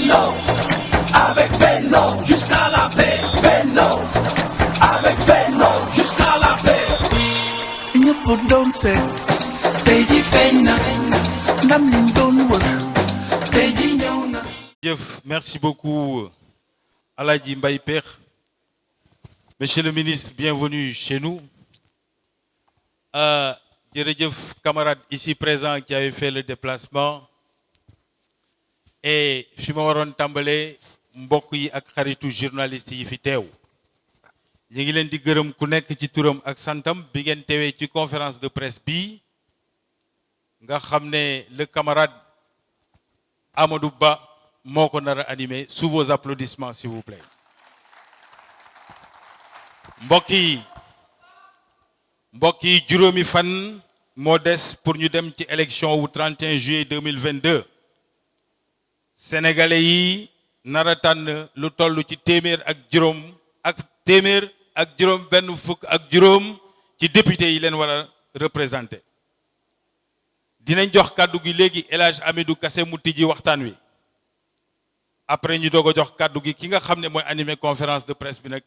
Benno, avec Benno, jusqu'à la paix. Benno, avec Benno, jusqu'à la paix. ñëpp doon seet tey ji feeñ na, ndam liñ doon wër tey ji ñëw na. Merci beaucoup, Aladji Mbaye Pekh. Monsieur le ministre, bienvenue chez nous. Jërëjëf, camarades ici présents qui avaient fait le déplacement. Et fi ma waroon tàmbalee mbokk yi ak xaritu journaliste yi fi teew. ñu ngi leen di gërëm ku nekk ci turam ak santam bi ngeen teewee ci conférence de presse bii nga xam ne le camarade Amadou Ba moo ko nar a animé sous vos applaudissements s'il vous plaît. mbokk yi juróomi fan moo des pour ñu dem ci élection wu 31 juillet 2022 sénégalais yi nar a tànn lu toll ci téeméer ak juróom benn fukk ak juróom ci député yi leen war a représenté. dinañ jox kàddu gi léegi El Hadj Amidou Kassé mu tijji waxtaan wi après ñu doog a jox kàddu gi ki nga xam ne mooy animé conférence de presse bi nag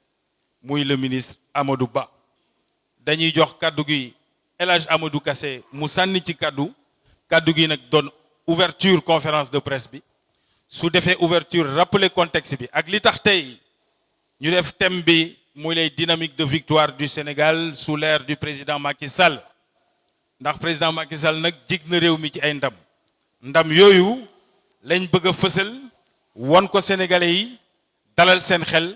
muy le ministre Amadou Ba. dañuy jox kàddu gi El Hadj Amadou Kassé mu sànni ci kàddu gi nag doon ouverture conférence de presse bi su defee ouverture rappeler contexte bi ak li tax tey ñu def thème bi muy les dynamiques de victoire du Sénégal sous l'ère du président Macky Sall ndax président Macky Sall nag jig na réew mi ci ay ndam yooyu lañ bëgg a fësal won ko sénégalais yi dalal seen xel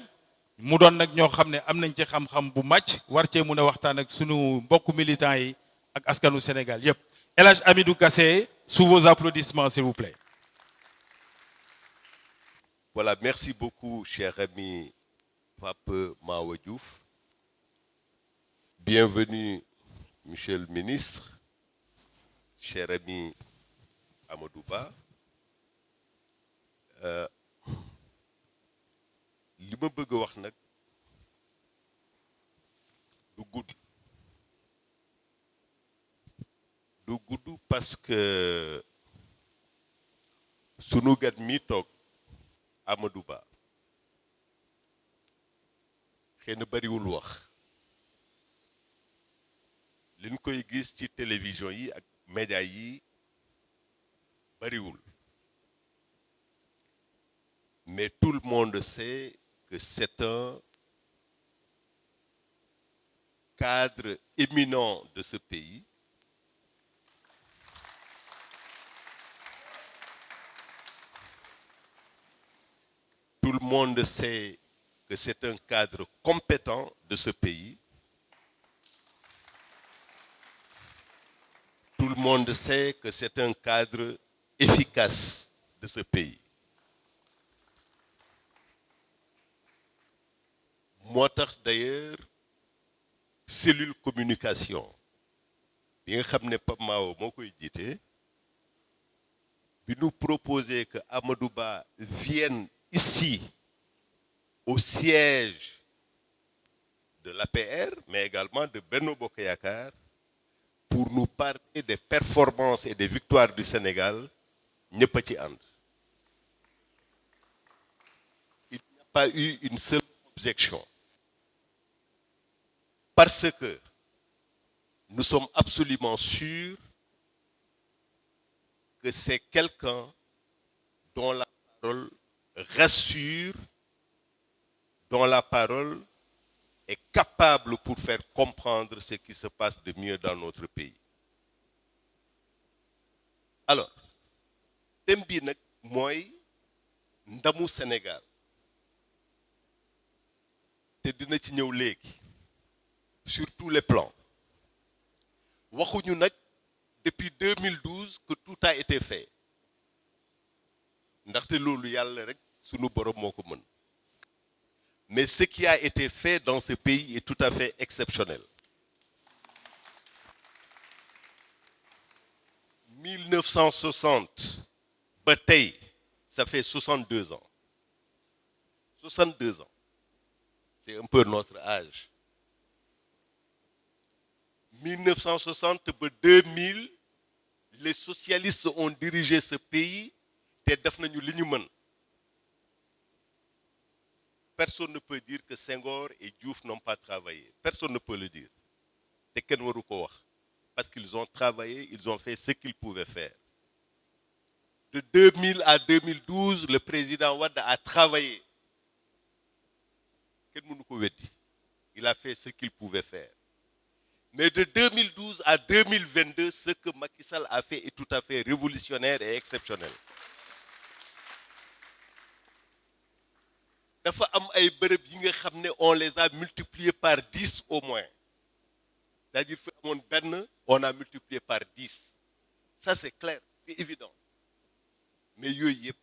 mu doon nag ñoo xam ne am nañ ci xam-xam bu màcc war cee mun a waxtaan ak sunu mbokku militants yi ak askanu Sénégal yépp. El Hadj Amidou Kassé, sous vos applaudissements s'il vous plaît. Voilà, merci beaucoup, cher ami Pape Mahawa Diouf. Bienvenue, monsieur le ministre, cher ami Amadou Ba. Li ma bëgg a wax nag du gudd parce que sunu gat mi toog Amadou Ba xëy na bariwul wax liñ koy gis ci télévision yi ak média yi bariwul mais tout le monde sait que c'est un cadre éminent de ce pays. Tout le monde sait que c'est un cadre compétent de ce pays. Tout le monde sait que c'est un cadre efficace de ce pays. Moo tax d'ailleurs cellule communication bi nga xam ne Pape Mao moo koy jiite bi nous proposer que Amadou Ba vienne ici au siège de l'APR mais également de Benno Bokk Yakaar pour nous parler des performances et des victoires du Sénégal ñëpp a ci ànd. Il n'y a pas eu une seule objection. Parce que nous sommes absolument sûrs que c'est quelqu'un dont la parole rassure, dont la parole est capable pour faire comprendre ce qui se passe de mieux dans notre pays. Alors, thème bi nag mooy ndamu Sénégal te dina ci ñëw léegi. Sur tous les plans. Waxuñu nag depuis 2012 que tout a été fait ndaxte loolu yàlla rek sunu borom moo ko mën. Mais ce qui a été fait dans ce pays est tout à fait exceptionnel. 1960 ba tey ça fait 62 ans. 62 ans. C'est un peu notre âge. 1960 ba 2000 les socialistes ont dirigé ce pays te def nañu li ñu mën personne ne peut dire que Senghor et Diouf n'ont pas travaillé. Personne ne peut le dire. C'est kenn waru ko wax. Parce qu'ils ont travaillé, ils ont fait ce qu'ils pouvaient faire. De 2000 à 2012, le président Wade a travaillé. Kenn mënu ko weddi. Il a fait ce qu'il pouvait faire. Mais de 2012 à 2022, ce que Macky Sall a fait est tout à fait révolutionnaire et exceptionnel. Dafa am ay bërëb yi nga xam ne on les a multipliés par 10 au moins. C'est-à-dire fi amoon benn, on a multiplié par 10. Ça c'est clair, c'est évident. Mais yooyu yëpp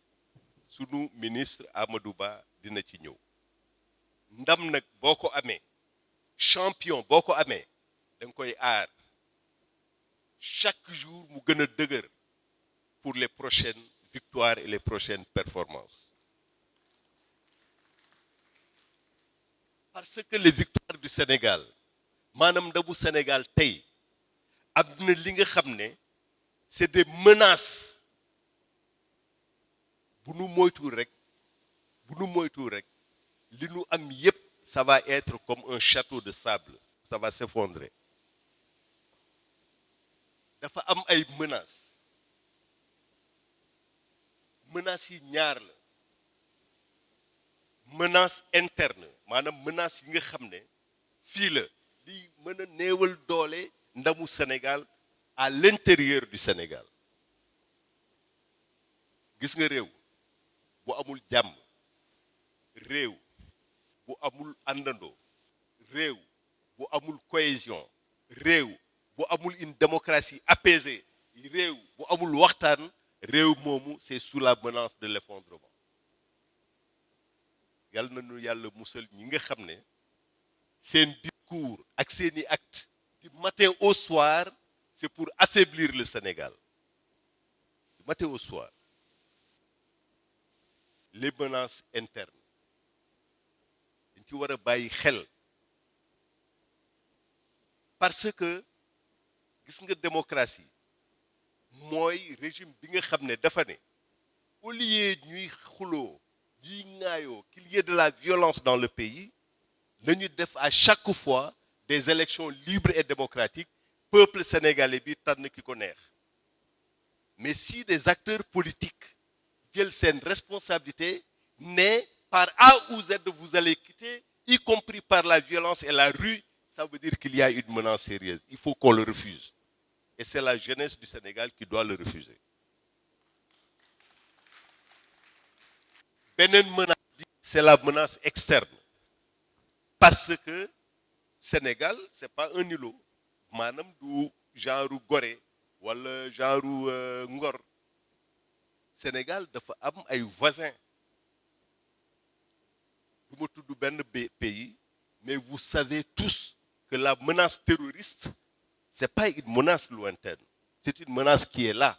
sunu ministre Amadou Ba dina ci ñëw. Ndam nag boo ko amee, champion boo ko amee, da nga koy aar. Chaque jour mu gën a dëgër pour les prochaines victoires et les prochaines performances. Parce que les victoires du Sénégal, maanaam ndamu Sénégal tey, am na li nga xam ne c'est des menaces. Bu nu moytuwul rek, li nu am yépp, ça va être comme un château de sable. Ça va s'effondrer. Dafa am ay menaces. Menaces yi ñaar la. Menace interne, maanaam menace yi nga xam ne fii la li mën a néewal doole ndamu Sénégal à l'intérieur du Sénégal. Gis nga réew bu amul jàmm, réew bu amul àndandoo, réew bu amul cohésion, réew bu amul une démocratie apaisée, réew bu amul waxtaan, réew moomu c'est sous la menace de l'effondrement. Yàlla na nu yàlla musal ñi nga xam ne seen discours ak seeni actes du matin au soir c'est pour affaiblir le Sénégal. Du matin au soir. Les menaces internes dañ ci war a bàyyi xel parce que gis nga démocratie mooy régime bi nga xam ne dafa ne au lieu ñuy xuloo ñuy ŋaayoo qu'il y ait de la violence dans le pays nañu def à chaque fois des élections libres et démocratiques peuple sénégalais bi tànn ki ko neex. Mais si des acteurs politiques jël seen responsabilité ne par A ou Z vous allez quitter, y compris par la violence et la rue, ça veut dire qu'il y a une menace sérieuse. Il faut qu'on le refuse. Et c'est la jeunesse du Sénégal qui doit le refuser. Beneen menace, c'est la menace externe. Parce que Sénégal, c'est pas un îlot. Maanaam du genre Gorée wala genre Ngor. Sénégal dafa am ay voisins. Du ma tudd benn pays, mais vous savez tous que la menace terroriste, c'est pas une menace lointaine. C'est une menace qui est là.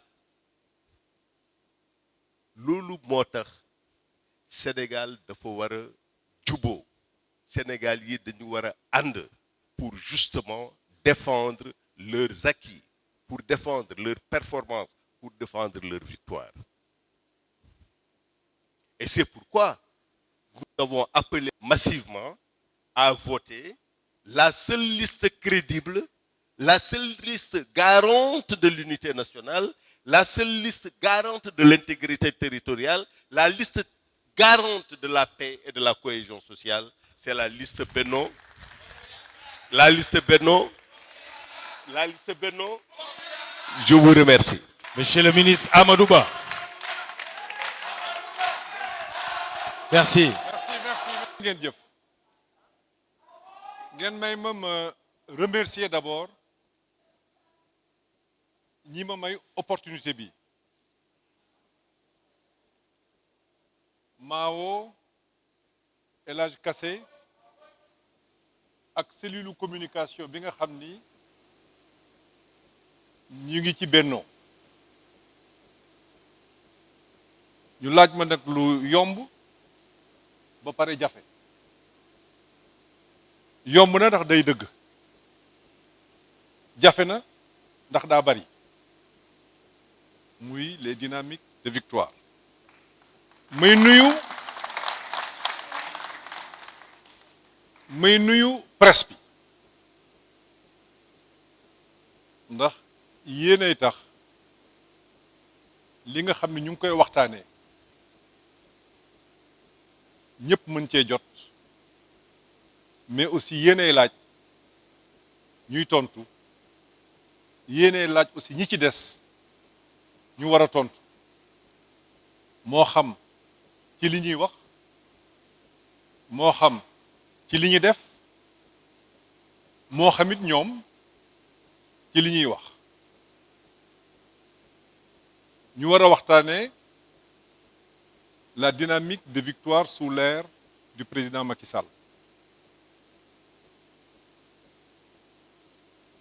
Loolu moo tax Sénégal dafa war a juboo. Sénégal yi dañu war a ànd pour justement défendre leurs acquis, pour défendre leurs performances, pour défendre leur victoire. Et c'est pourquoi nous avons appelé massivement à voter la seule liste crédible, la seule liste garante de l'unité nationale, la seule liste garante de l'intégrité territoriale, la liste garante de la paix et de la cohésion sociale. C'est la liste Benno. La liste Benno. La liste Benno. Je vous remercie. Monsieur le ministre Amadou Ba. Merci. Merci ngeen jëf. Ngeen may ma remercier d'abord ñi ma may opportunité bi. Mao El Hadj Kassé ak cellule communication bi nga xam ni ñu ngi ci Benno. Ñu laaj ma nag lu yomb ba pare jafe. Yomb na ndax day dëgg. Jafe na ndax daa bari. Muy les dynamiques de victoire. May nuyu may nuyu presse bi ndax yéenay tax li nga xam ne ñu ngi koy waxtaanee ñëpp mën cee jot mais aussi yéenay laaj ñuy tontu yéenay laaj aussi ñi ci des ñu war a tontu moo xam ci li ñuy wax moo xam ci li ñu def moo xamit ñoom ci li ñuy wax ñu war a waxtaanee la dynamique de victoire sous l'ère du président Macky Sall.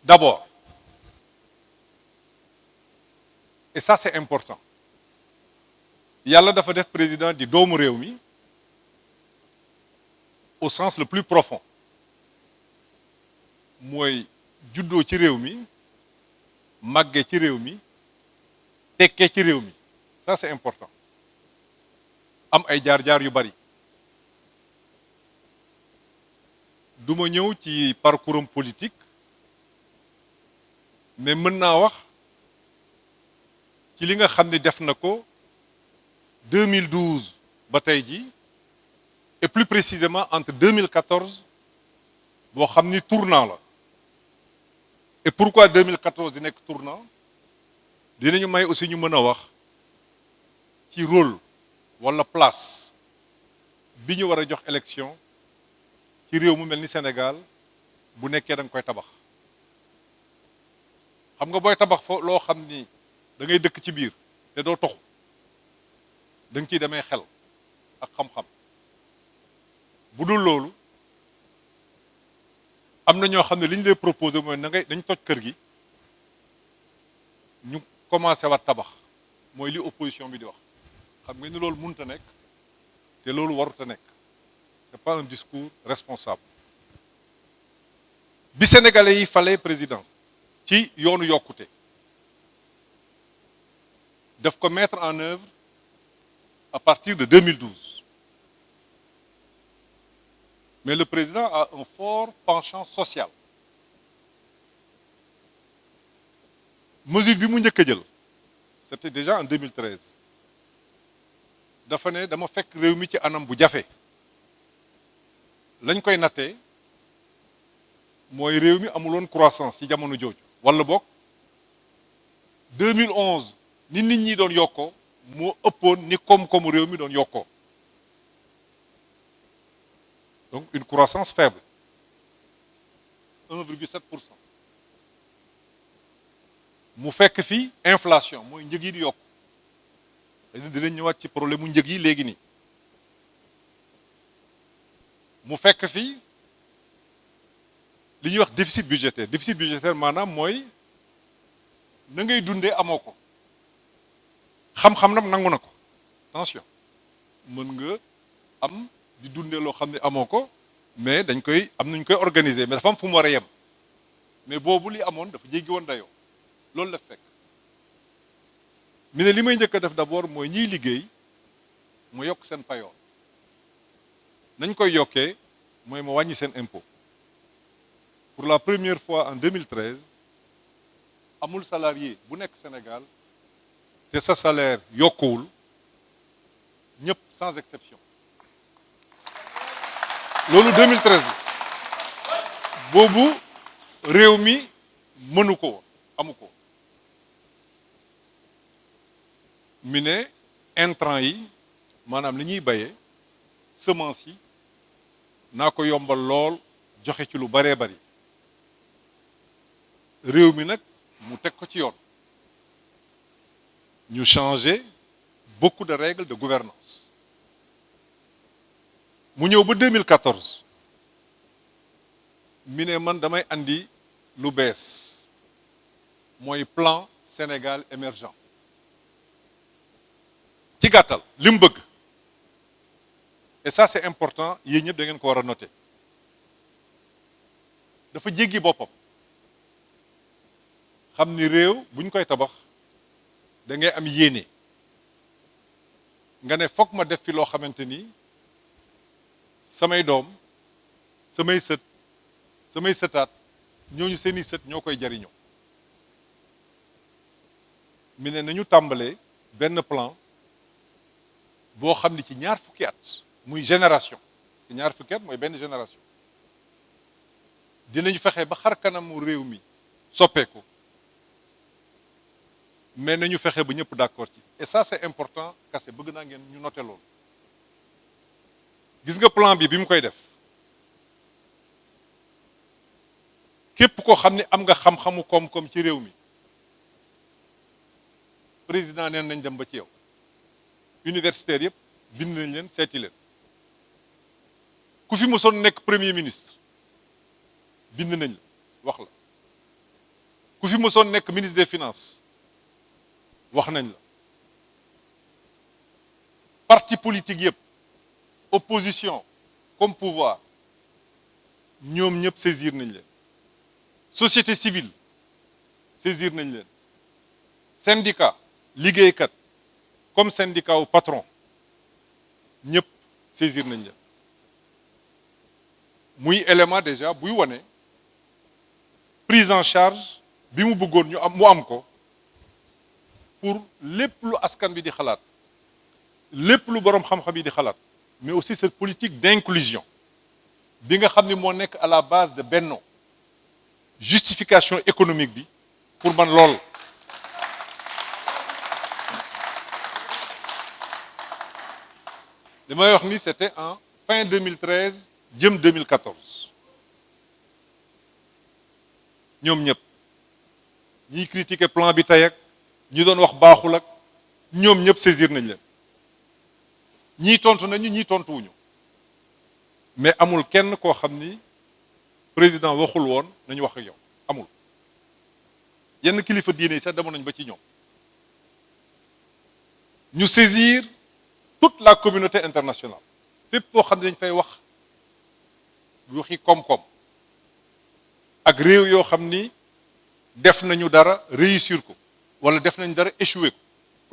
D'abord, et ça c'est important, yàlla dafa def président di doomu réew mi au sens le plus profond mooy juddoo ci réew mi màgge ci réew mi tekkee ci réew mi ça c'est important am ay jaar-jaar yu bari du ma ñëw ci parcours am politique mais mën naa wax ci li nga xam ne def na ko 2012 ba tey ji et plus précisément entre 2014 boo xam ni tournant la et pourquoi 2014 di nekk tournant dinañu may aussi ñu mën a wax ci rôle wala place bi ñu war a jox élection ci réew mu mel ni Sénégal bu nekkee da nga koy tabax xam nga booy tabax fo loo xam ni da ngay dëkk ci biir te doo toxu da nga ciy demee xel ak xam-xam bu dul loolu am na ñoo xam ne li ñu lay proposé mooy dañ toj kër gi ñu commencé waat tabax mooy li opposition bi di wax xam nga ni loolu mënut a nekk te loolu warut a nekk c'est pas un discours responsable bi sénégalais yi fale président ci yoonu yokkute daf ko mettre en œuvre à partir de 2012 mais le président a un fort penchant social mesure bi mu njëkk a jël c'était déjà en 2013 dafa ne dama fekk réew mi ci anam bu jafe lañ koy nattee mooy réew mi amuloon croissance ci jamono jooju wala boog 2011 ni nit ñi doon yokkoo moo ëppoon ni koom-koomu réew mi doon yokkoo donc une croissance faible 1,7%. mu fekk fi inflation mooy njëg yi di yokk dinañ ñëwaat ci problème mu njëg yi léegi nii mu fekk fi li ñuy wax déficit budgétaire maanaam mooy na ngay dundee amoo ko xam-xam nag nangu na ko attention mën nga am di dundee loo xam ne amoo ko mais dañ koy am nañ koy organiser mais dafa am fu mu war a yem mais boobu li amoon dafa jéggi woon dayoo loolu la fekk mi ne li may njëkk a def d'abord mooy ñiy liggéey mu yokk seen payoor nañ koy yokkee mooy ma wàññi seen impôt pour la première fois en 2013 amul salarié bu nekk Sénégal te sa salaire yokkuwul ñëpp sans exception loolu 2013 la boobu réew mi mënu ko woon amu ko mi ne intrant yi maanaam li ñuy bayee semence yi naa ko yombal lool joxe ci lu baree bari réew mi nag mu teg ko ci yoon ñu changer beaucoup de règles de gouvernance mu ñëw ba 2014 mi ne man damay andi lu bees mooy plan Sénégal émergent ci gàttal li mu bëgg et ça c'est important yéen ñëpp da ngeen ko war a noter dafa jéggi boppam xam ni réew bu ñu koy tabax da ngay am yéene nga ne foog ma def fi loo xamante ni samay doom samay sëtaat ñooñu seeni sët ñoo koy jariñoo mi ne nañu tàmbalee benn plan boo xam ni ci ñaar fukki at muy génération parce que ñaar fukki at mooy benn génération dinañu fexe ba xar kanamu réew mi soppeeku mais nañu fexe ba ñëpp d'accord ci et ça c'est important Kassé bëgg naa ngeen ñu noter loolu gis nga plan bi mu koy def képp koo xam ne am nga xam-xamu koom-koom ci réew mi président neen nañ dem ba ci yow universitaire yëpp bind nañ leen seeti leen ku fi mësoon nekk premier ministre bind nañ la wax la ku fi mësoon nekk ministre des finances wax nañ la parti politique yëpp opposition comme pouvoir ñoom ñëpp saisir nañ leen société civile saisir nañ leen syndicat liggéeykat comme syndicat wu patron ñëpp saisir nañ leen muy élément déjà buy wane prise en charge bi mu bëggoon mu am ko pour lépp lu askan bi di xalaat lépp lu boroom xam-xam yi di xalaat mais aussi cette politique d'inclusion bi nga xam ni moo nekk à la base de Benno justification économique bi pour man lool li may wax ni c'était en fin 2013 jëm 2014 ñoom ñëpp ñiy critiquer plan bi tey ak ñi doon wax baaxul ak ñoom ñëpp saisir nañ leen ñii tontu nañu ñii tontuwuñu mais amul kenn koo xam ni président waxul woon nañu wax ak yow amul yenn kilifa diine yi sax demoon nañ ba ci ñoom ñu saisir toute la communauté internationale fépp foo xam ne dañ fay wax waxi koom-koom ak réew yoo xam ni def nañu dara réussir ko wala def nañu dara échouer ko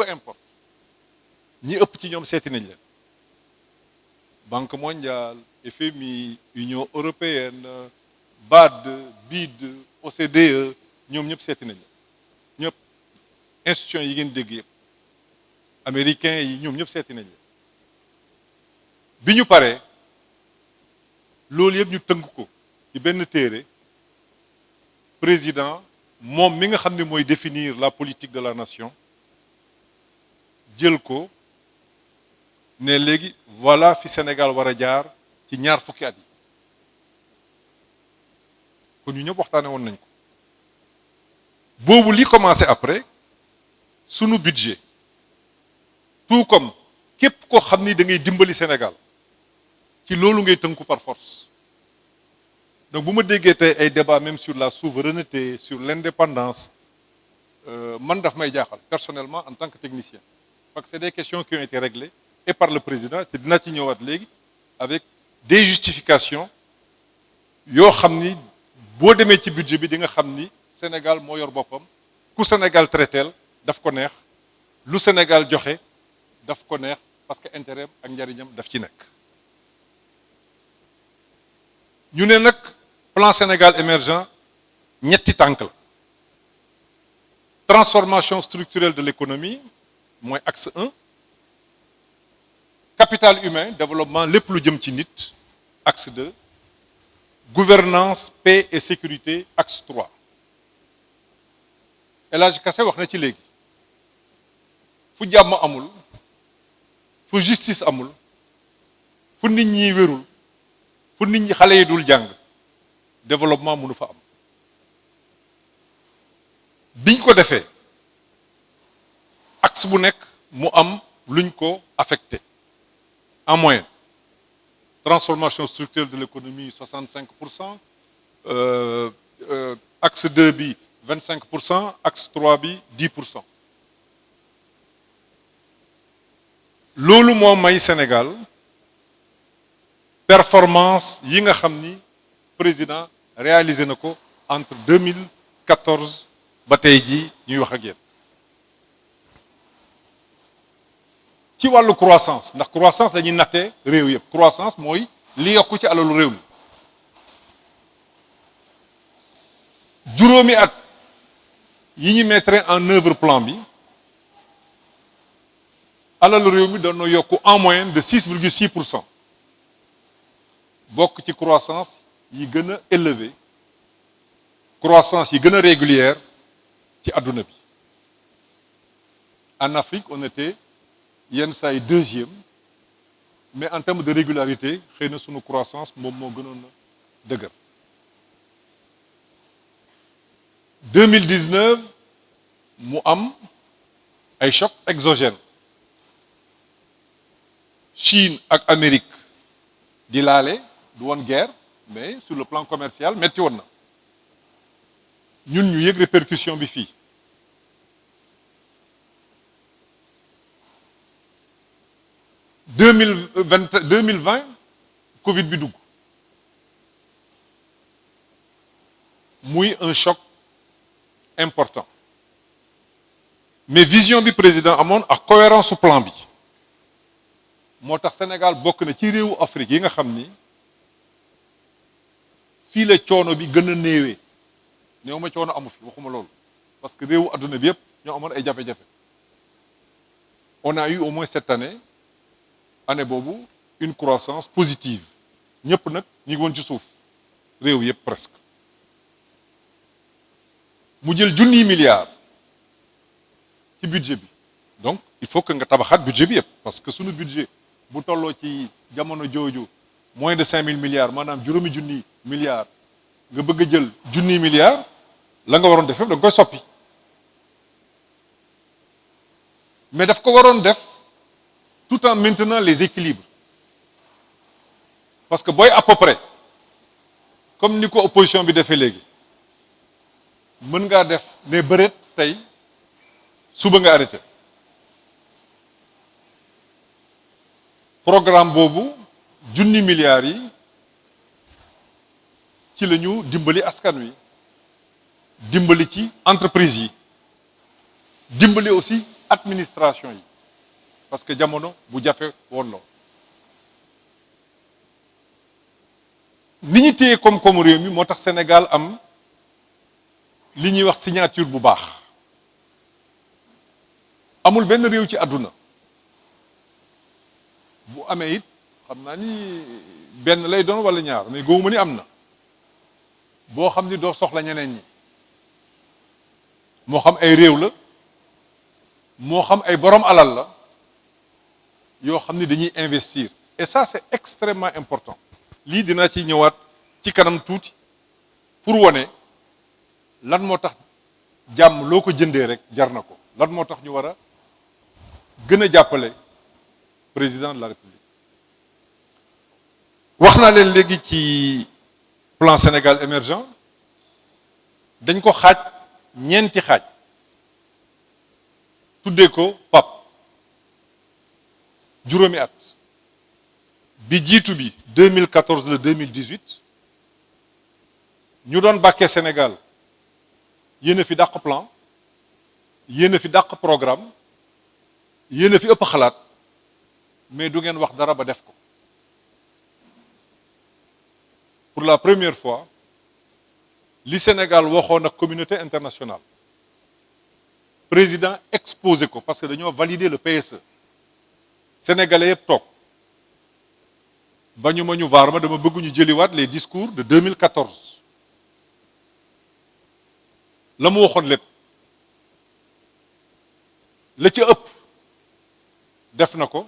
peu importe ñi ëpp ci ñoom seeti nañ leen Banque mondiale FMI Union européenne BAD BID OCDE ñoom ñëpp seeti nañ leen ñëpp institutions yi ngeen dégg yëpp américains yi ñoom ñëpp seeti nañ leen bi ñu paree loolu yëpp ñu tënk ko ci benn téere président moom mi nga xam ne mooy définir la politique de la nation jël ko ne léegi voilà fi Sénégal war a jaar ci ñaar fukki at yi kon ñu ñëpp waxtaane woon nañ ko boobu li commencé après sunu budget tout comme képp koo xam ni da ngay dimbali Sénégal ci loolu ngay tënku par force donc bu ma déggee tey ay débat même sur la souveraineté sur l'indépendance man daf may jaaxal personnellement en tant que technicien parce que c'est des questions qui ont été réglées et par le président te dina ci ñëwaat léegi avec des justifications yoo xam ni boo demee ci budget bi di nga xam ni Sénégal moo yor boppam ku Sénégal traiteel daf ko neex lu Sénégal joxe daf ko neex parce que intérêt ak njariñam daf ci nekk ñu ne nag plan Sénégal émergent ñetti tànk la transformation structurelle de l'économie mooy axe 1 capital humain développement lépp lu jëm ci nit axe 2 gouvernance paix et sécurité axe 3 El Hadj Kassé wax na ci léegi fu jàmm amul fu justice amul fu nit ñi wérul fu nit ñi xale yi dul jàng développement mënu fa am biñ ko defee axe bu nekk mu am luñ ko affecté en moyenne transformation structurelle de l'économie 65%, axe 2 bi 25%, axe 3 bi 10%. loolu moo may Sénégal performance yi nga xam ni président réalisé na ko entre 2014 ba tey jii ñuy wax ak yéen ci wàllu croissance ndax croissance dañuy nattee réew yëpp croissance mooy li yokku ci alalu réew mi juróomi at yi ñu mettre en œuvre plan bi alalu réew mi doon na yokk en moyenne de 6,6%. bokk ci croissance yi gën a élevé croissance yi gën a régulière ci àdduna bi. En Afrique on était yenn saa yi deuxième mais en termes de régularité xëy na sunu croissance moom moo gënoon a dëgër. 2019 mu am ay choc exogène Chine ak Amérique di laale du woon guerre mais sur le plan commercial metti woon na ñun ñu yëg répercussion bi fii. 2020 Covid bi dugg muy un choc important mais vision bi président amoon ak cohérence su plan bi moo tax Sénégal bokk na ci réewu Afrique yi nga xam ni fii la coono bi gën a néewee néew ma coono amu fi waxuma loolu parce que réewu adduna bi yëpp ñoo amoon ay jafe-jafe. On a eu au moins cette année boobu une croissance positive ñëpp nag ñi ngi woon ci suuf réew yëpp presque mu jël junniy milliards ci budget bi donc il faut que nga tabaxaat budget bi yëpp parce que suñu budget bu tolloo ci jamono jooju moins de 5 000 milliards maanaam juróomi junniy milliards nga bëgg a jël junniy milliards la nga waroon def yëpp da nga koy soppi mais daf ko waroon def tout en maintenant les équilibres parce que booy à peu près comme ni ko opposition bi defee léegi mën ngaa def ne bëreet tey suba nga arrêté programme boobu junni milliards yi ci la ñu dimbali askan wi dimbali ci entreprise yi dimbali aussi administration yi parce que jamono bu jafe woon la ni ñu téye koom-koomu réew mi moo tax Sénégal am li ñuy wax signature bu baax amul benn réew ci àdduna bu amee it xam naa ni benn lay doon wala ñaar mais góobu ni am na boo xam ni doo soxla ñeneen ñi moo xam ay réew la moo xam ay borom alal la yoo xam ni dañuy investir et ça c'est extrêmement important lii dinaa ci ñëwaat ci kanam tuuti pour wane lan moo tax jàmm loo ko jëndee rek jar na ko lan moo tax ñu war a gën a jàppale président de la République. wax naa leen léegi ci plan Sénégal émergent dañ ko xaaj ñeenti xaaj tuddee ko PAP juróomi at bi jiitu bi 2014 la 2018 ñu doon bàkkee Sénégal yéen a fi dàq plan yéen a fi dàq programme yéen a fi ëpp xalaat mais du ngeen wax dara ba def ko pour la première fois li Sénégal waxoon ak communauté internationale président exposé ko parce que dañoo valider le PSE sénégalais yëpp toog ba ñu ma ñu vaar ma dama bëgg ñu jëliwaat les discours de 2014 la mu waxoon lépp la ca ëpp def na ko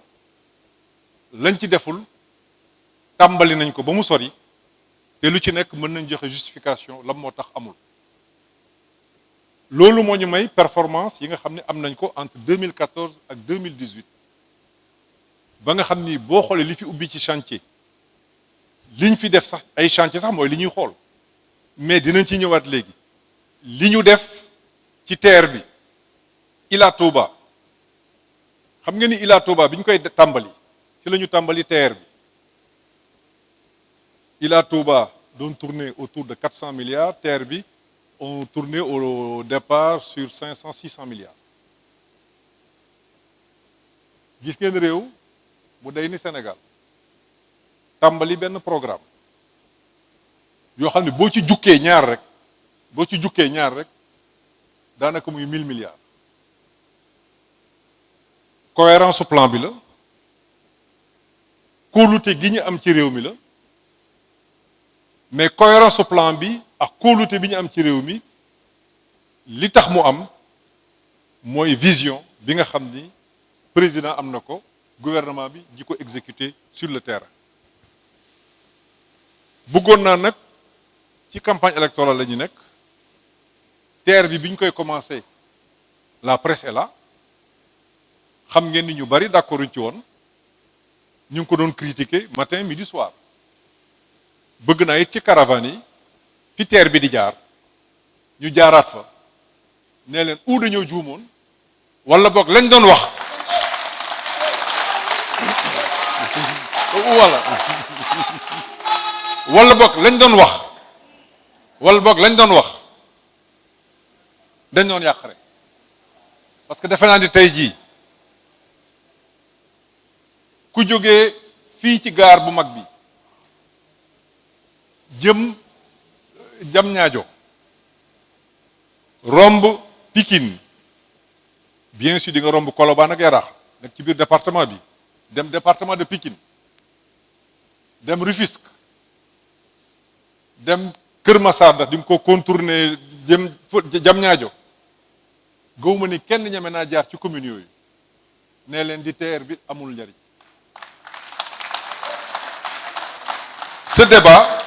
lañ ci deful tàmbali nañ ko ba mu sori te lu ci nekk mën nañ joxe justification lan moo tax amul loolu moo ñu may performance yi nga xam ne am nañ ko entre 2014 ak 2018 ba nga xam ni boo xoolee li fi ubbi ci chantier liñ fi def sax ay chantier sax mooy li ñuy xool mais dinañ ci ñëwaat léegi li ñu def ci TER bi Ila Touba xam nga ni Ila Touba bi ñu koy tàmbali ci la ñu tàmbali TER bi Ila Touba doon tourner autour de 400 milliards TER bi on tournait au départ sur 500 600 milliards gis ngeen réew mu day ni Sénégal tàmbali benn programme yoo xam ne boo ci jukkee ñaar rek boo ci jukkee ñaar rek daanaka muy 1000 milliards cohérence su plan bi la kóolute gi ñu am ci réew mi la mais cohérence su plan bi ak kóolute bi ñu am ci réew mi li tax mu am mooy vision bi nga xam ni président am na ko gouvernement bi ji ko exécuter sur le terrain bëggoon naa nag ci campagne électorale la ñu nekk terre bi bi ñu koy commencé la presse est là xam ngeen ni ñu bari d'accord ci woon ñu ngi ko doon critiquer matin midi soir bëgg naa it ci caravane yi fi terre bi di jaar ñu jaaraat fa nee leen ou dañoo juumoon wala boog lañ doon wax wala boog lañ doon wax wala boog lañ doon wax dañ doon yàq rek parce que defe naa ni tey jii ku jógee fii ci gaar bu mag bi jëm Diamniadio romb Pikine bien sûr di nga romb Colobane ak Yaraax nekk ci biir département bi dem département de Pikine dem Rufisque dem Kër Massar ndax di nga ko contourner jëm Diamniadio gëwuma ni kenn ñeme naa jaar ci commune yooyu nee leen di TER bi amul njariñ. Ce débat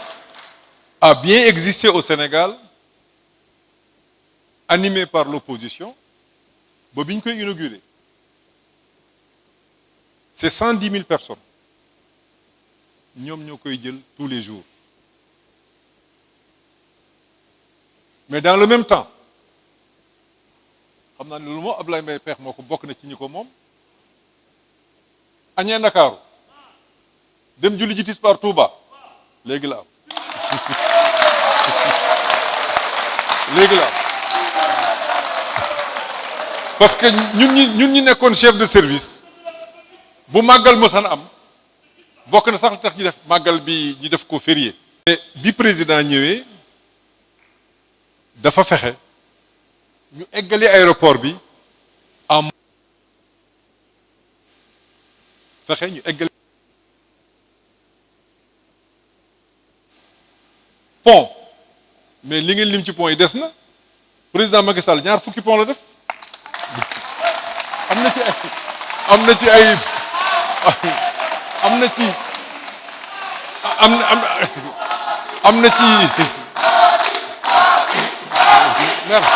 a bien existé au Sénégal, animé par l'opposition, ba bi ñu koy inauguré c'est 110 000 personnes ñoom ñoo koy jël tous les jours mais dans le même temps xam naa ne lu moo Ablaye Mbaye Peex moo ko bokk na ci ñi ko moom añee Ndakaaru dem julli ji tisbaar Touba léegi la am léegi la am parce que ñun ñi nekkoon chef de service bu màggal mosaan am bokk na sax tax ñu def màggal bi ñu def ko férié. bi président ñëwee dafa fexe ñu eggali aéroport bi en fexe ñu eggali pont mais li ngeen lim ci pont yi des na président Macky Sall ñaar fukki pont la def am na ci ay am na ci ay am na ci am na ci merci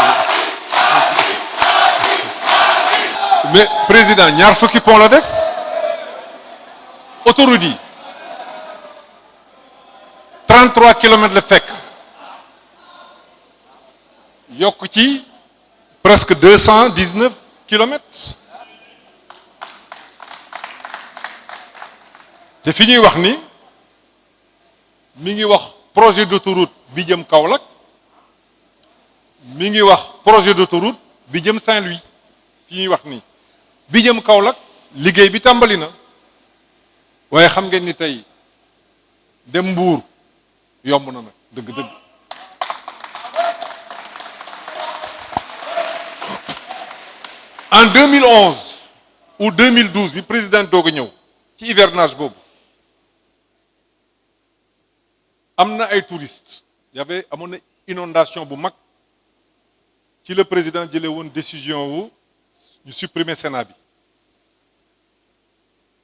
mais président ñaar fukki pont la def autoroute yi 33 kilomètres la fekk yokk ci presque 219 kilomètres te fi ñuy wax ni mi ngi wax projet d'autoroute bi jëm Kaolack mi ngi wax projet d'autoroute bi jëm Saint-Louis fi ñuy wax ni bi jëm Kaolack liggéey bi tàmbali na waaye xam ngeen ni tey dem Mbuur yomb na nag dëgg-dëgg en 2011 ou 2012 bi président doog a ñëw ci hivernage boobu am na ay touristes amoon na inondation bu mag ci le président jëlee woon décision wu ñu supprimer Sénat bi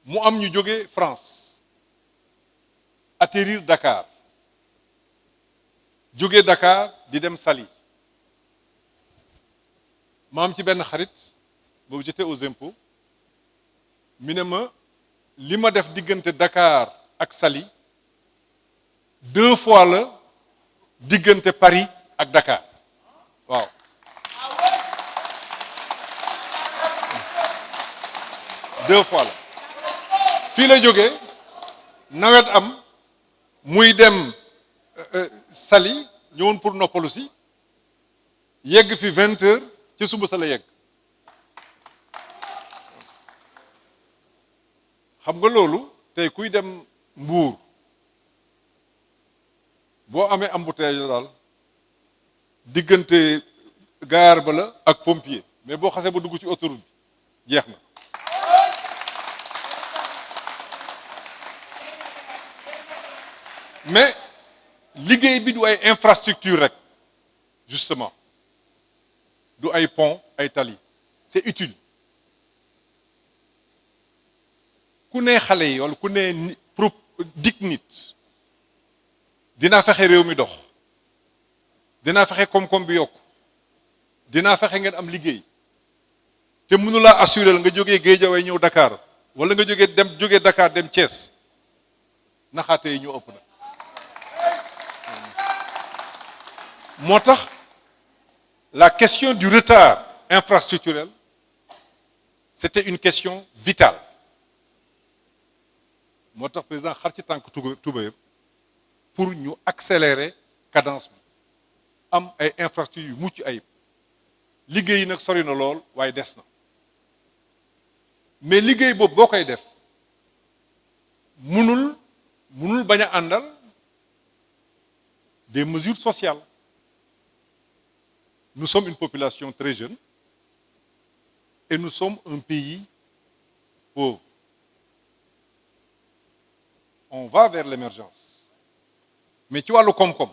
mu am ñu jóge France atterrir Dakar jóge Dakar di dem Saly ma am ci benn xarit boobu j'étais aux impôts mi ne ma li ma def diggante Dakar ak Saly 2 fois la diggante Paris ak Dakar waaw deux fois la fii la jógee nawet am muy dem Saly ñëwoon pour noppalu si yegg fi 20 heures ci suba sa la yegg xam nga loolu tey kuy dem Mbuur boo amee embouteillage daal diggante gaar ba la ak pompier mais boo xasee ba dugg ci autoroute bi jeex na. mais liggéey bi du ay infrastructure rek justement du ay pont ay tali c'est utile ku ne xale yi wala ku ne dig nit dinaa fexe réew mi dox dinaa fexe koom-koom bi yokku dinaa fexe ngeen am liggéey te mënulaa assurer nga jógee Guédiawaye ñëw Dakar wala nga jógee Dakar dem Thiès naxaate yi ñoo ëpp na. moo tax la question du retard infrastructurel c'était une question vitale moo tax président xar ci tànk tubéyam pour ñu accélérer cadence bi am ay infrastructures yu mucc ayib liggéey yi nag sori na lool waaye des na mais liggéey boobu boo koy def munul bañ a àndal des mesures sociales. Nous sommes une population très jeune et nous sommes un pays pauvre. On va vers l'émergence mais ci wàllu koom-koom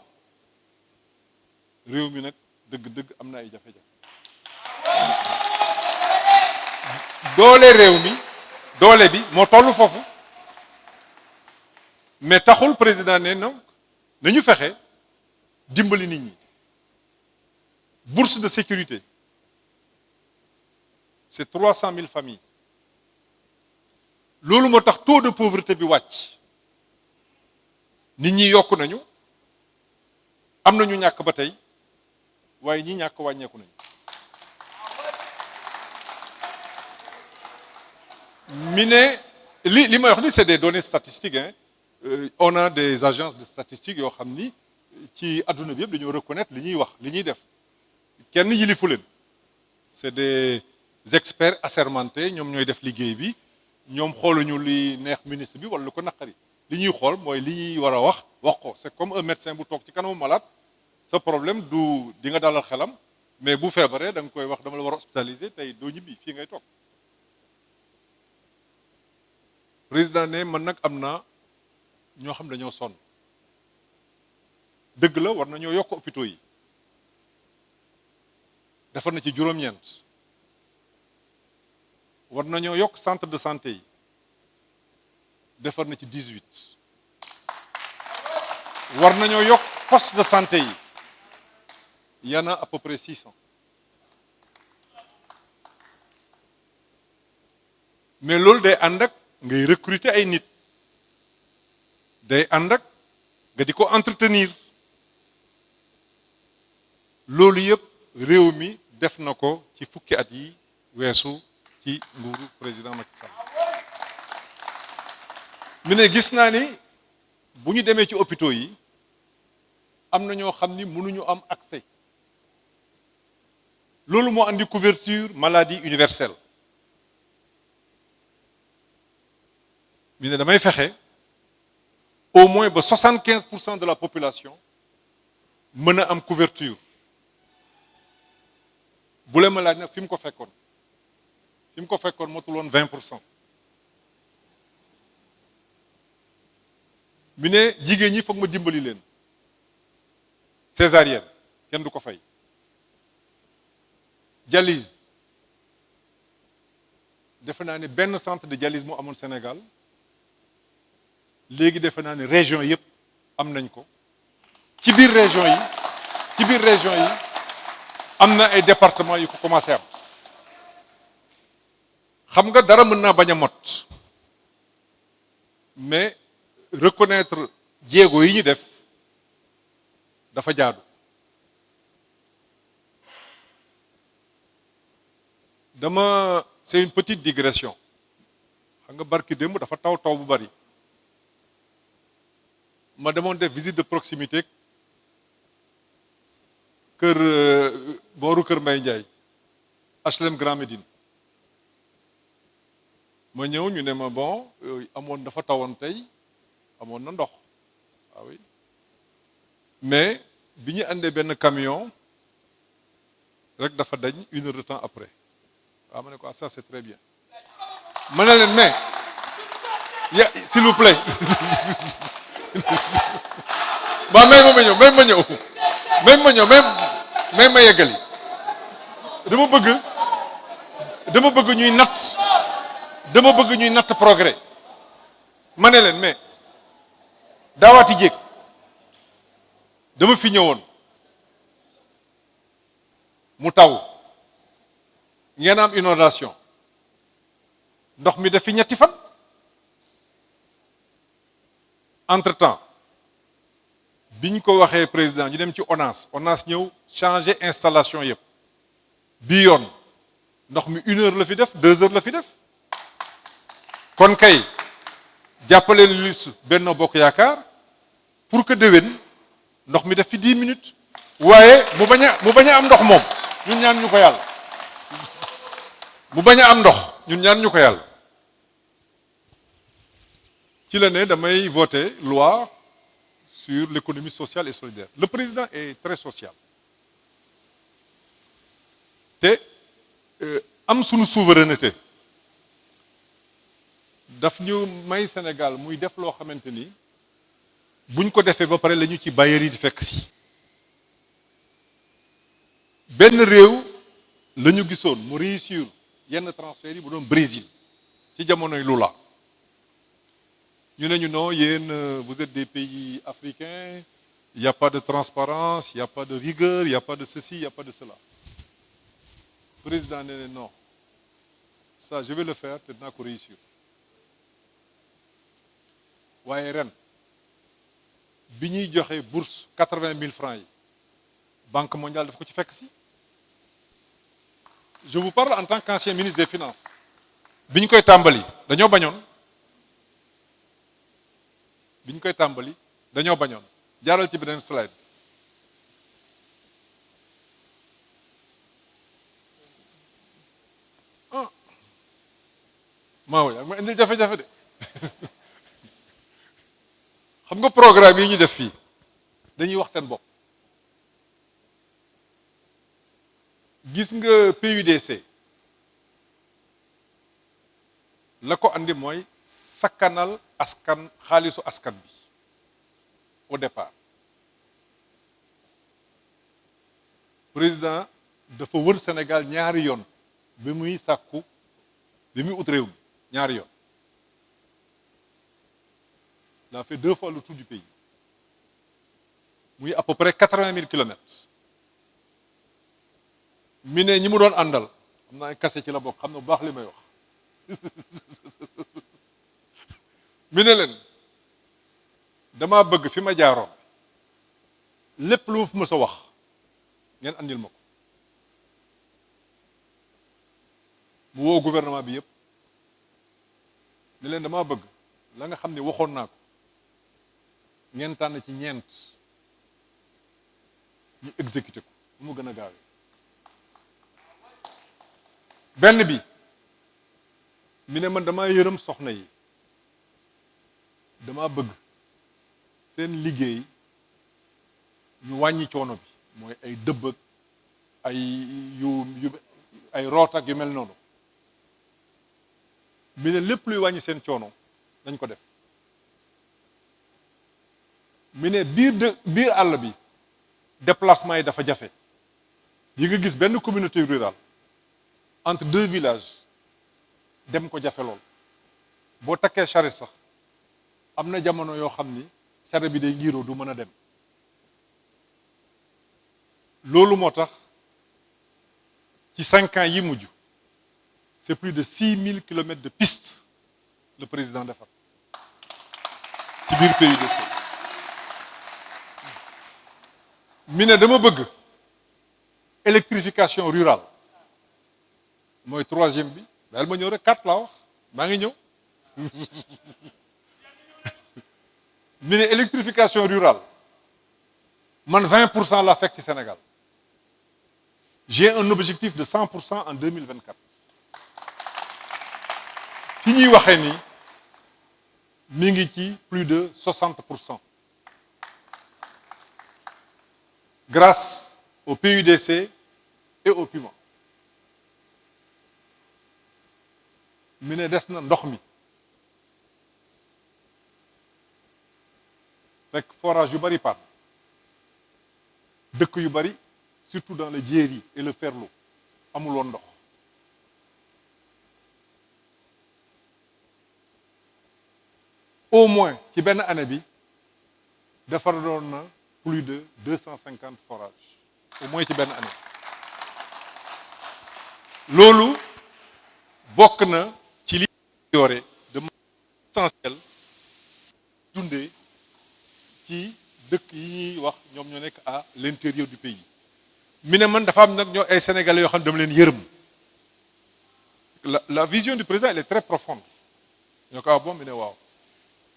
réew mi nag dëgg-dëgg am na ay jafe-jafe. doole réew mi doole bi moo toll foofu mais taxul président ne non nañu fexe dimbali nit ñi. Bourse de sécurité c'est 300 000 familles loolu moo tax taux de pauvreté bi wàcc nit ñi yokku nañu am nañu ñàkk ba tey waaye ñi ñàkk wàññeeku nañu. mi ne li may wax ni c'est des données statistiques hein. On a des agences de statistiques yoo xam ni ci adduna bi yëpp dañoo reconnaître li ñuy wax li ñuy def. kenn yilifu leen c'est des experts assermentés ñoom ñooy def liggéey bi ñoom xooluñu li neex ministre bi wala lu ko naqari li ñuy xool mooy li ñuy war a wax ko c'est comme un médecin bu toog ci kanamu malade sa problème du di nga dalal xelam mais bu feebaree da nga koy wax dama la war a hospitaliser tey doo ñibbi fii ngay toog. président ne man nag am na ñoo xam dañoo sonn dëgg la war nañoo yokk hôpitaux yi. defar na ci juróom-ñeent war nañoo yokk centre de santé yi defar na ci 18 war nañoo yokk poste de santé yi y en a à peu près 600 mais loolu day ànd ak ngay recruter ay nit day ànd ak nga di ko entretenir loolu yëpp réew mi def na ko ci fukki at yi weesu ci nguuru président Macky Sall mi ne gis naa ni bu ñu demee ci hôpitaux yi am na ñoo xam ni mënuñu am accès loolu moo andi couverture maladie universelle mi ne damay fexe au moins ba 75% de la population mën a am couverture bu leen ma laaj nag fi mu ko fekkoon motul woon 20%. mi ne jigéen ñi foog ma dimbali leen césarienne kenn du ko fay dialyse defe naa ne benn centre de dialyse moo amoon Sénégal léegi defe naa ne région yëpp am nañ ko ci biir région yi am na ay départements yu ko commencé am xam nga dara mën naa bañ a mot mais reconnaître jéego yi ñu def dafa jaadu c'est une petite digression xam nga barki démb dafa taw bu bari ma demoon def visite de proximité booru kër Mbaye Ndiaye HLM Grand Médine ma ñëw ñu ne ma bon dafa tawoon tey amoon na ndox ah oui mais bi ñu àndee benn camion rek dafa dañ 1 heure de temps après waaw ma ne ko ça c'est très bien ma ne leen mais s'il vous plaît waaw may ma ñëw may ma yeggali dama bëgg ñuy natt progrès ma ne leen mais daawaati jéeg dama fi ñëwoon mu taw ngeen am inondation ndox mi def fi ñetti fan entre temps biñ ko waxee président ñu dem ci ONAS ñëw changer installation yëpp bii yoon ndox mi 1 heure la fi def 2 heures la fi def kon kay jàppale liste Benno Bokk Yaakaar pour que déwén ndox mi def fi 10 minutes waaye mu bañ a am ndox moom ñun ñaan ñu ko yàlla mu bañ a am ndox ñun ñaan ñu ko yàlla ci la ne damay voter loi sur l'économie sociale et solidaire le président est très social te am sunu souveraineté daf ñu may Sénégal muy def loo xamante ni buñ ko defee ba pare la ñu ci bailleurs yi di fekk si benn réew la ñu gisoon mu réussir yenn transfert yi bu doon Brésil ci jamonoy Lula ñu ne ñu non yéen vous êtes des pays africains il y a pas de transparence il y a pas de rigueur il y a pas de ceci il y a pas de cela président ne non ça je vais le faire te dinaa ko réussir waaye ren bi ñuy joxe bourse 80 000 francs yi Banque mondiale daf ko ci fekk si je vous parle en tant qu'ancien ministre des finances bi ñu koy tàmbali dañoo bañoon jaaral ci beneen slide maa yaa ma indil jafe-jafe de xam nga programme yi ñu def fii dañuy wax seen bopp gis nga PUDC la ko andi mooy sakkanal xaalisu askan bi au départ président dafa wër Sénégal ñaari yoon bi muy ut réew mi ñaari yoon il a fait 2 fois le tour du pays muy à peu près 80 000 kilomètres mi ne ñi mu doon àndal xam naa kase ci la bokk xam na bu baax li may wax mi ne leen dama bëgg fi ma jaaroon lépp lu ma fi mës a wax ngeen andil ma ko mu woo gouvernement bi yëpp ne leen dama bëgg la nga xam ne waxoon naa ko ngeen tànn ci ñeent ñu exécuté ko bu mu gën a gaawee benn bi mi ne man dama yërëm soxna yi dama bëgg seen liggéey ñu wàññi coono bi mooy ay dëbb ak ay root ak yu mel noonu mi ne lépp luy wàññi seen coono dañ ko def mi ne biir àll bi déplacement yi dafa jafe yi nga gis benn communauté rurale entre 2 villages dem ko jafe lool boo takkee charrette sax am na jamono yoo xam ni charrette bi day ngiroo du mën a dem loolu moo tax ci 5 ans yi mujj c'est plus de 6000 kilomètres de piste le président defar ci biir PUDC mi ne dama bëgg électrification rurale mooy 3e bi daal ma ñëw rek 4 laa wax maa ngi ñëw mi ne électrification rurale man 20% laa fekk ci Sénégal j'ai un objectif de 100% en 2024 fi ñuy waxee ni mi ngi ci plus de 60% grâce au PUDC et au piment mi ne des na ndox mi fekk forage yu bari pan dëkk yu bari surtout dans le Djéri et le Ferlo amul woon ndox au moins ci benn année bi defar doon na plus de 250 forages au moins ci benn année loolu bokk na ci li yore de essentiel dundee ci dëkk yi ñuy wax ñoom ñoo nekk à l'intérieur du pays mi ne man dafa am nag ñoo ay sénégalais yoo xam ne dama leen yërëm la vision du président elle est très profonde ñoo ko bon mi ne waaw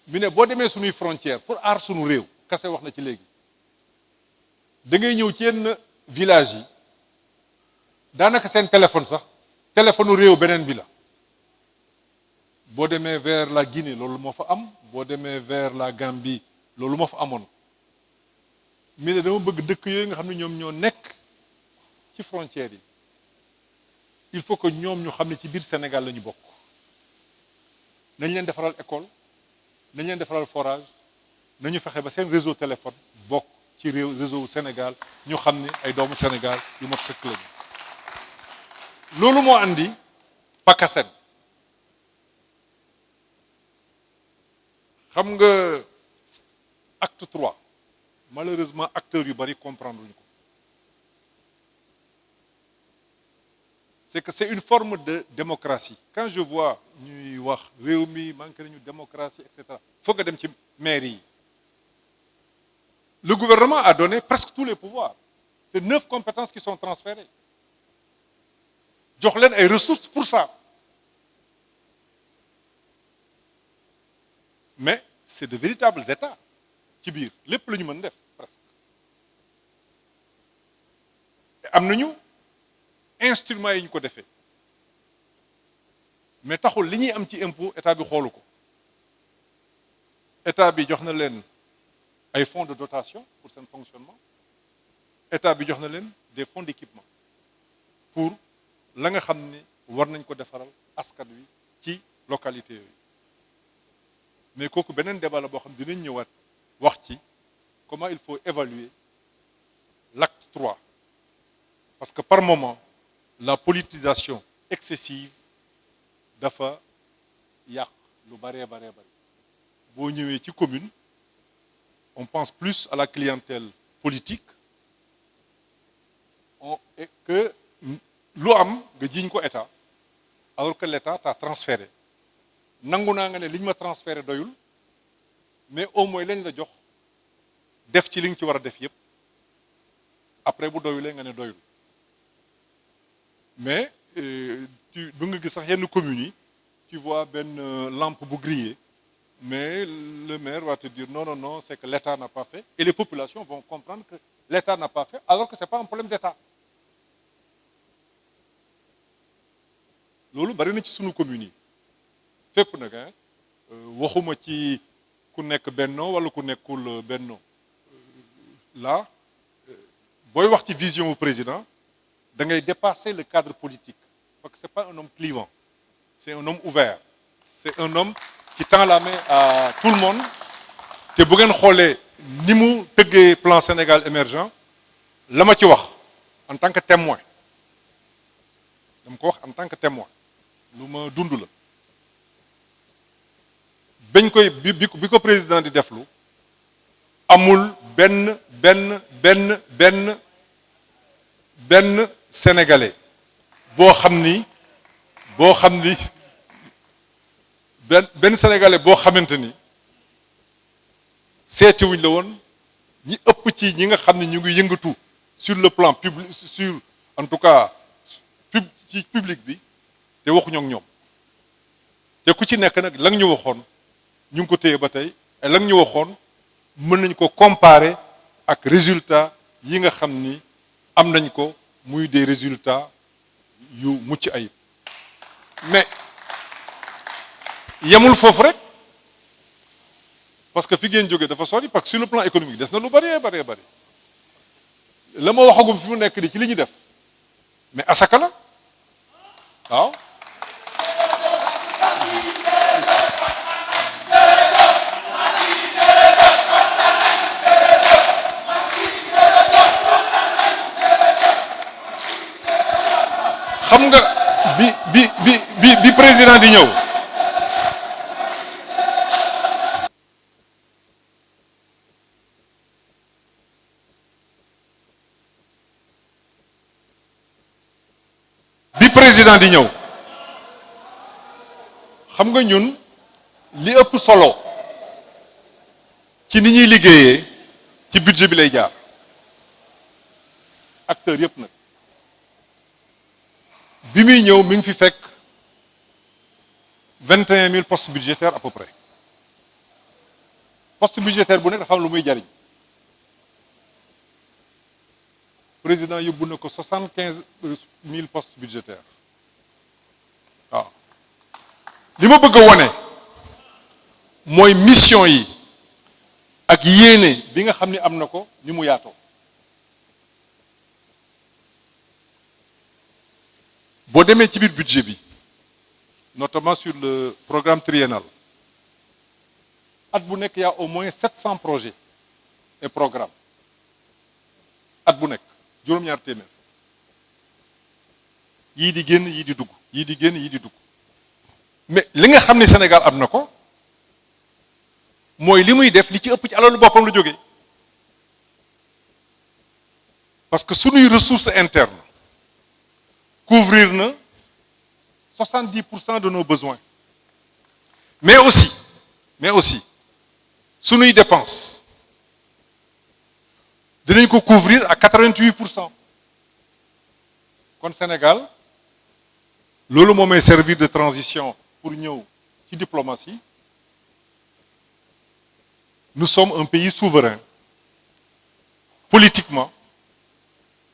mi ne boo demee suñuy frontière pour aar suñu réew kase wax na ci léegi da ngay ñëw ci yenn village yi daanaka seen téléphone sax téléphone réew beneen bi la boo demee vers la Guinée loolu moo fa am boo demee vers la Gambie loolu moo fa amoon mi ne dama bëgg dëkk yooyu nga xam ne ñoom ñoo nekk ci frontières yi il faut que ñoom ñu xam ne ci biir Sénégal la ñu bokk nañ leen defaral école nañ leen defaral forage nañu fexe ba seen réseau téléphone bokk ci réseau Sénégal ñu xam ne ay doomu Sénégal yu mot sëkk lañu loolu moo andi PACASEN xam nga acte 3 malheureusement acteurs yu bari comprendre luñu ko c'est que c'est une forme de démocratie quand je vois ñuy wax réew mi manqué nañu démocratie et cetera foog nga dem ci mairie yi le gouvernement a donné presque tous les pouvoirs c'est 9 compétences qui sont transférées jox leen ay ressources pour ça mais c'est de véritables états ci biir lépp la ñu mën def presque am nañu instruments yi ñu ko defee mais taxul li ñuy am ci impôt état bi xoolu ko état bi jox na leen ay fonds de dotation pour seen fonctionnement état bi jox na leen des fonds d'équipement pour la nga xam ne war nañ ko defaral askan wi ci localité yooyu mais kooku beneen débat la boo xam dinañ ñëwaat wax ci comment il faut évaluer l'acte 3 parce que par moment la politisation excessive dafa yàq lu baree baree bari boo ñëwee ci commune on pense plus à la clientèle politique et que lu am nga jiñ ko état alors que l'état t'a transféré nangu naa nga ne li ñu ma transféré doyul mais au moins lañ la jox def ci li nga ci war a def yépp après bu doyulee nga ne doyul mais bu nga gis sax yenn communes yi tu vois benn lampe bu grillée mais le maire va te dire non non non c'est que l'État n'a pas fait et les populations vont comprendre que l'État n'a pas fait alors que c'est pas un problème d'État loolu bari na ci sunu communes yi fépp nag waxuma ci ku nekk Benno wala ku nekkul Benno là booy wax ci vision bu président da ngay dépasser le cadre politique parce que c'est pas un homme clivant c'est un homme ouvert c'est un homme qui tend la main à tout le monde te bu ngeen xoolee ni mu tëggee plan Sénégal émergent la ma ci wax en tant que témoin dama ko wax en tant que témoin lu ma dund la bañ koy bi ko président di deflu amul benn sénégalais boo xam ni benn sénégalais boo xamante ni seetiwuñ la woon ñi ëpp ci ñi nga xam ne ñu ngi yëngatu sur le plan public sur en tout cas ci public bi te waxuñu ak ñoom te ku ci nekk nag la nga ñu waxoon ñu ngi ko téye ba tey et la nga ñu waxoon mën nañ ko comparer ak résultats yi nga xam ni am nañ ko muy des résultats yu mucc ayib mais yemul foofu rek parce que fi ngeen jógee dafa sori parce que sur le plan économique des na lu bari la ma waxagum fi mu nekk di ci li ñu def mais asaka la waaw xam nga bi président di ñëw président di ñëw xam nga ñun li ëpp solo ci ni ñuy liggéeyee ci budget bi lay jaar acteurs yëpp nag bi muy ñëw mi ngi fi fekk 21 000 postes budgétaires à peu près poste budgétaire bu nekk dafa am lu muy jariñ président yóbbu na ko 75 000 postes budgétaires waaw li ma bëgg a wone mooy mission yi ak yéene bi nga xam ni am na ko ni mu yaatoo boo demee ci biir budget bi notamment sur le programme triennal at bu nekk y a au moins 700 projets et programmes at bu nekk juróom-ñaar téeméer yii di génn yii di dugg yii di génn yii di dugg mais li nga xam ne Sénégal am na ko mooy li muy def li ci ëpp ci alalu boppam la jógee parce que suñuy ressources internes couvrir na 70% de nos besoins mais aussi suñuy dépenses dinañ ko couvrir à 88%. kon Sénégal loolu moo may servir de transition pour ñëw ci diplomatie nous sommes un pays souverain politiquement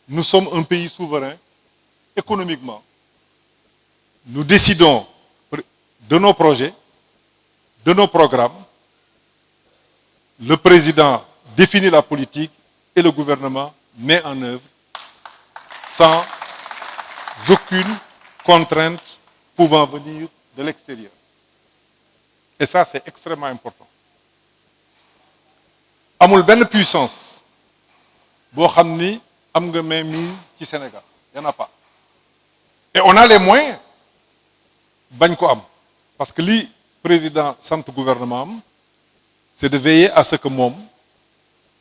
nous sommes un pays souverain économiquement nous décidons de nos projets de nos programmes le président définit la politique et le gouvernement met en œuvre sans aucune contrainte pouvant venir de l'extérieur. Et ça, c'est extrêmement important. amul benn puissance boo xam ni am nga mainmise ci Sénégal y en a pas. Et on a les moyens bañ ko am parce que li président sant gouvernement am c'est de veiller à ce que moom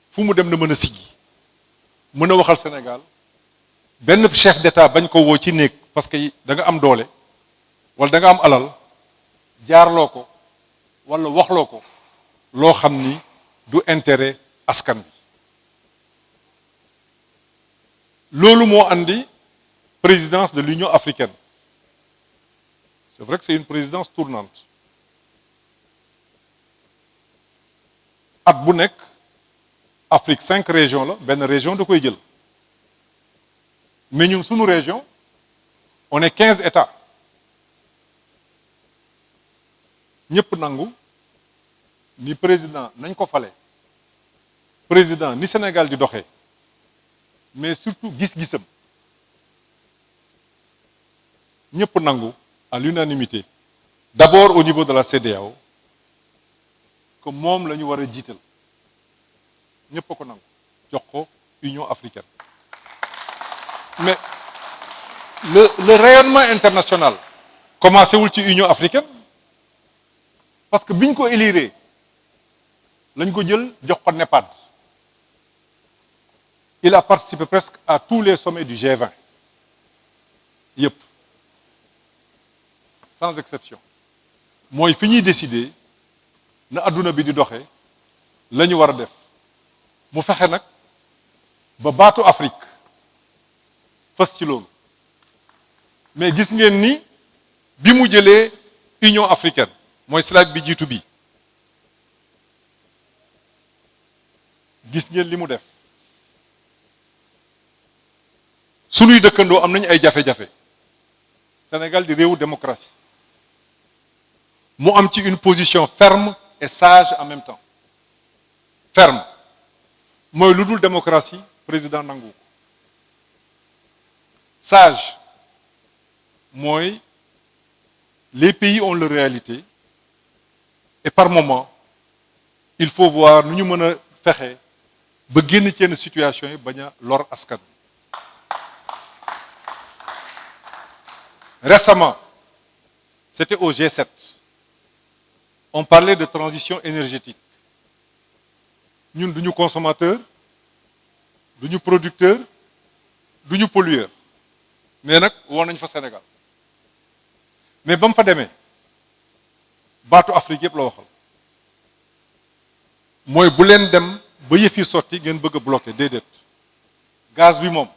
fu mu dem na mën a siggi mën a waxal Sénégal benn chef d'État bañ ko woo ci néeg parce que da nga am doole wala da nga am alal jaarloo ko wala waxloo ko loo xam ni du intérêt askan bi loolu moo andi présidence de l'Union africaine. C'est vrai que c'est une présidence tournante at bu nekk Afrique 5 régions la benn région da koy jël mais ñun suñu région on est 15 États ñëpp nangu ni président nañ ko fale président ni Sénégal di doxee mais surtout gis-gisam ñëpp nangu à l'unanimité d'abord au niveau de la CEDEAO que moom la ñu war a jiital ñëpp a ko nangu jox ko Union africaine mais le rayonnement international commencé wul ci Union africaine parce que biñ ko élire lañ ko jël jox ko NEPAD il a participé presque à tous les sommets du G20 yëpp sans exception mooy fi ñuy décider na adduna bi di doxee la ñu war a def mu fexe nag ba baatu Afrique fës ci loolu mais gis ngeen ni bi mu jëlee Union africaine mooy slide bi jiitu bi gis ngeen li mu def sunuy dëkkandoo am nañu ay jafe-jafe Sénégal di réewu démocratie mu am ci une position ferme et sage en même temps ferme mooy lu dul démocratie président nangu ko sage mooy les pays ont leur réalité et par moment il faut voir nu ñu mën a fexe ba génn ci yenn situation yi bañ a lor askan. Récemment, c'était au G7. On parlait de transition énergétique. Ñun duñu consommateur, duñu producteur, duñu pollueur. Mais nag woon nañ fa Sénégal. Mais ba mu fa demee baatu Afrique yëpp la waxal. mooy bu leen dem ba yëf yi sotti ngeen bëgg a bloquer déedéet. Gaz bi moom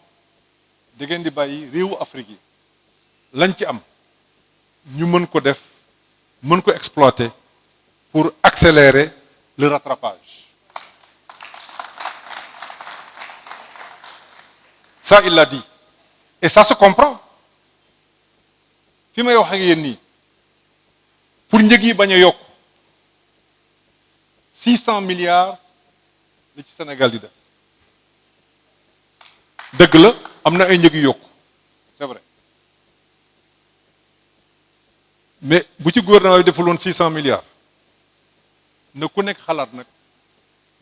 da ngeen di bàyyi réewu Afrique yi lañ ci am ñu mën ko def mën ko exploiter pour accélérer le rattrapage. Ça il l'a dit et ça se comprend fi may wax ak yéen nii pour njëg yi bañ a yokk 600 milliards la ci Sénégal di def dëgg la am na ay njëg yu yokku c'est vrai mais bu ci gouvernement bi defuloon 600 milliards na ku nekk xalaat nag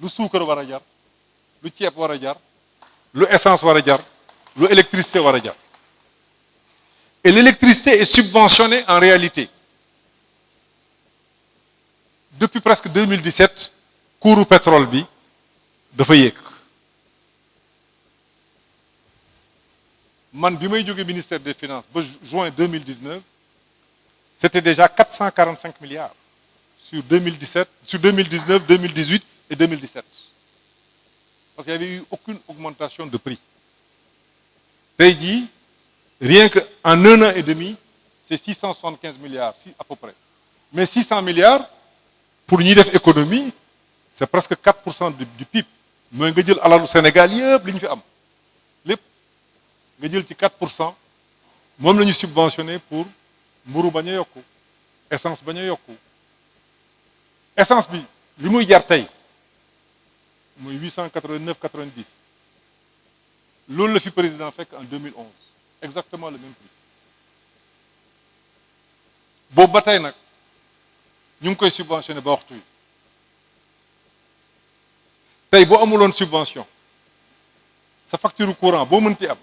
lu suukar war a jar lu ceeb war a jar lu essence war a jar lu électricité war a jar et l'électricité est subventionnée en réalité depuis presque 2017 cours pétrole bi dafa yéeg man bi may jógee ministère des finances ba juin 2019 c'était déjà 445 milliards sur 2017 sur 2019 2018 et 2017 parce qu'il n'y avait eu aucune augmentation de prix tey jii rien que en un an et demi c'est 675 milliards si à peu près mais 600 milliards pour ñuy def économie c'est presque 4% du PIB mooy nga jël alalu Sénégal yëpp li ñu fi am lépp nga jël ci 4% moom la ñu subventionné pour mburu bañ a yokku essence bañ a yokku essence bi li muy jar tey muy 889,90 loolu la fi président fekk en 2011 exactement le même prix boobu ba tey nag ñu ngi koy subventionné ba waxtu wi tey boo amuloon subvention sa facture courant boo mënti am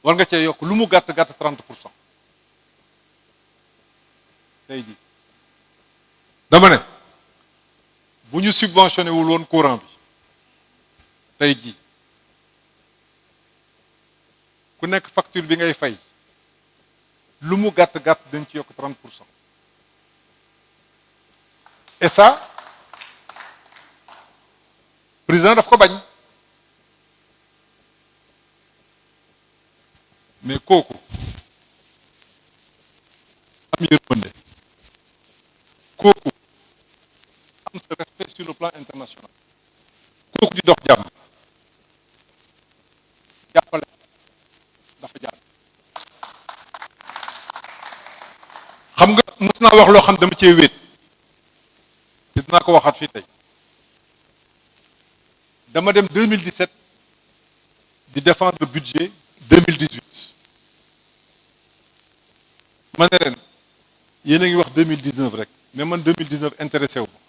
war nga cee yokk lu mu gàtt gàtt 30%. tey jii dama ne bu ñu subventionné wul woon courant bi tey jii ku nekk facture bi ngay fay lu mu gàtt gàtt dañ ci yokk 30%. et ça président daf ko bañ mais kooku am yërmande kooku am sa respect sur le plan international kooku di dox jàmm jàppale dafa jaar xam nga mës naa wax loo xam dama cee wéet te dinaa ko waxaat fii tey dama dem 2017 di défendre le budget 2018 ma ne ren yéen a ngi wax 2019 rek mais man 2019 intéressé wu ma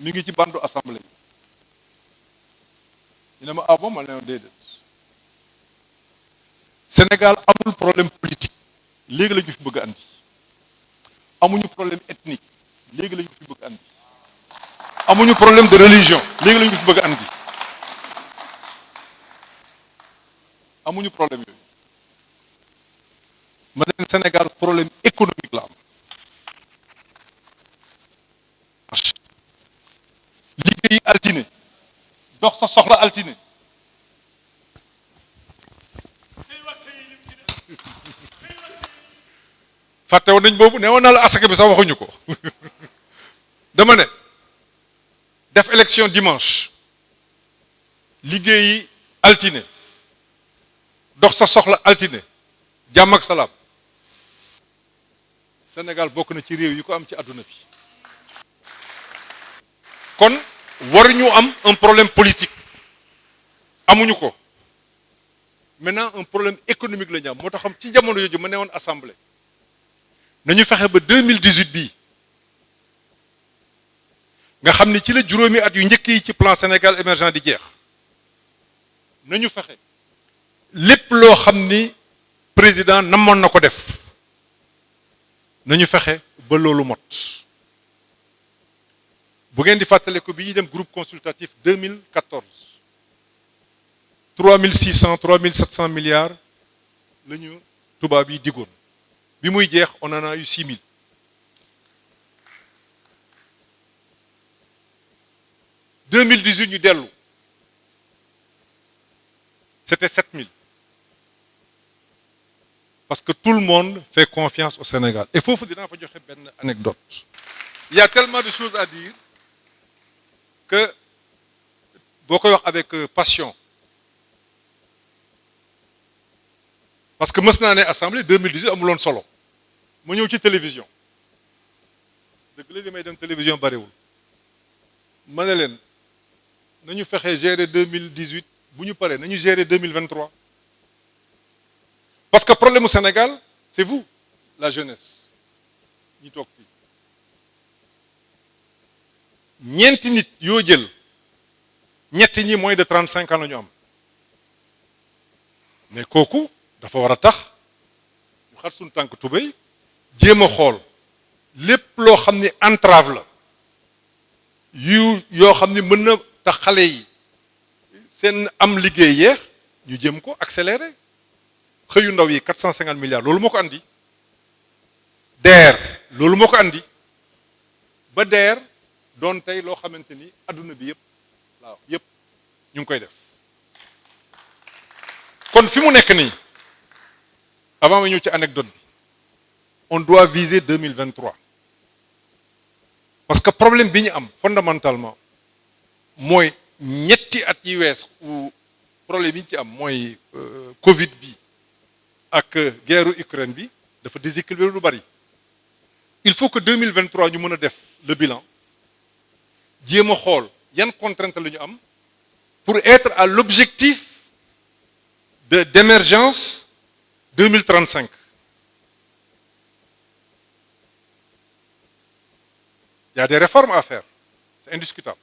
mi ngi ci bandu assemblée bi ñu ne ma ah bon ma ne déedéet Sénégal amul problème politique léegi la ñu fi bëgg a andi amuñu problème ethnique léegi la ñu fi bëgg a andi amuñu problème de religion léegi la ñu fi bëgg a andi amuñu problème yooyu ma ne Sénégal problème économique la am liggéeyi altine dox sa soxla altine fàtte woon nañ boobu ne woon naa la asaka bi sax waxuñu ko dama ne def élection dimanche liggéeyi altine dox sa soxla altine jàmm ak salaam Sénégal bokk na ci réew yi ko am ci àdduna bi kon waruñu am un problème politique amuñu ko maintenant un problème économique la ñu am moo tax xam ci jamono jooju ma ne woon assemblée nañu fexe ba 2018 bii nga xam ni ci la juróomi at yu njëkk yi ci plan Sénégal émergent di jeex nañu fexe lépp loo xam ni président namoon na ko def nañu fexe ba loolu mot bu ngeen di fàttaliku bi ñuy dem groupe consultatif 2014 3600 3700 milliards la ñu tubaab yi digoon bi muy jeex on en a eu 6000 2018 ñu dellu c'était 7000 parce que tout le monde fait confiance au Sénégal et foofu dinaa fa joxe benn anecdote il y a tellement de choses à dire que boo koy wax avec passion parce que mës naa ne assemblée 2018 amuloon solo ma ñëw ci télévision dëgg la li may dem télévision bariwul ma ne leen nañu fexe gérer 2018 bu ñu paree nañu gérer 2023 parce que problème au Sénégal c'est vous la jeunesse ñi toog fii ñeenti nit yoo jël ñetti ñi moins de 35 ans la ñu am mais kooku dafa war a tax ñu xat suñu tànk tubéy jéem a xool lépp loo xam ni entrave la yoo xam ni mën na tax xale yi seen am liggéey yeex ñu jéem ko accélérer xëyu ndaw yi 450 milliards loolu moo ko andi DER loolu moo ko andi ba DER doon tey loo xamante ni adduna bi yëpp waaw yëpp ñu ngi koy def kon fi mu nekk nii avant ma ñëw ci anecdote bi on doit viser 2023 parce que problème bi ñu am fondamentalement mooy ñetti at yi wees ou problème yi ñu ci am mooy Covid bi ak guerre Ukraine bi dafa déséquilibré lu bari il faut que 2023 ñu mën a def le bilan jéem a xool yan contrainte la ñu am pour être à l'objectif d'émergence 2035 il y a des réformes à faire c'est indiscutable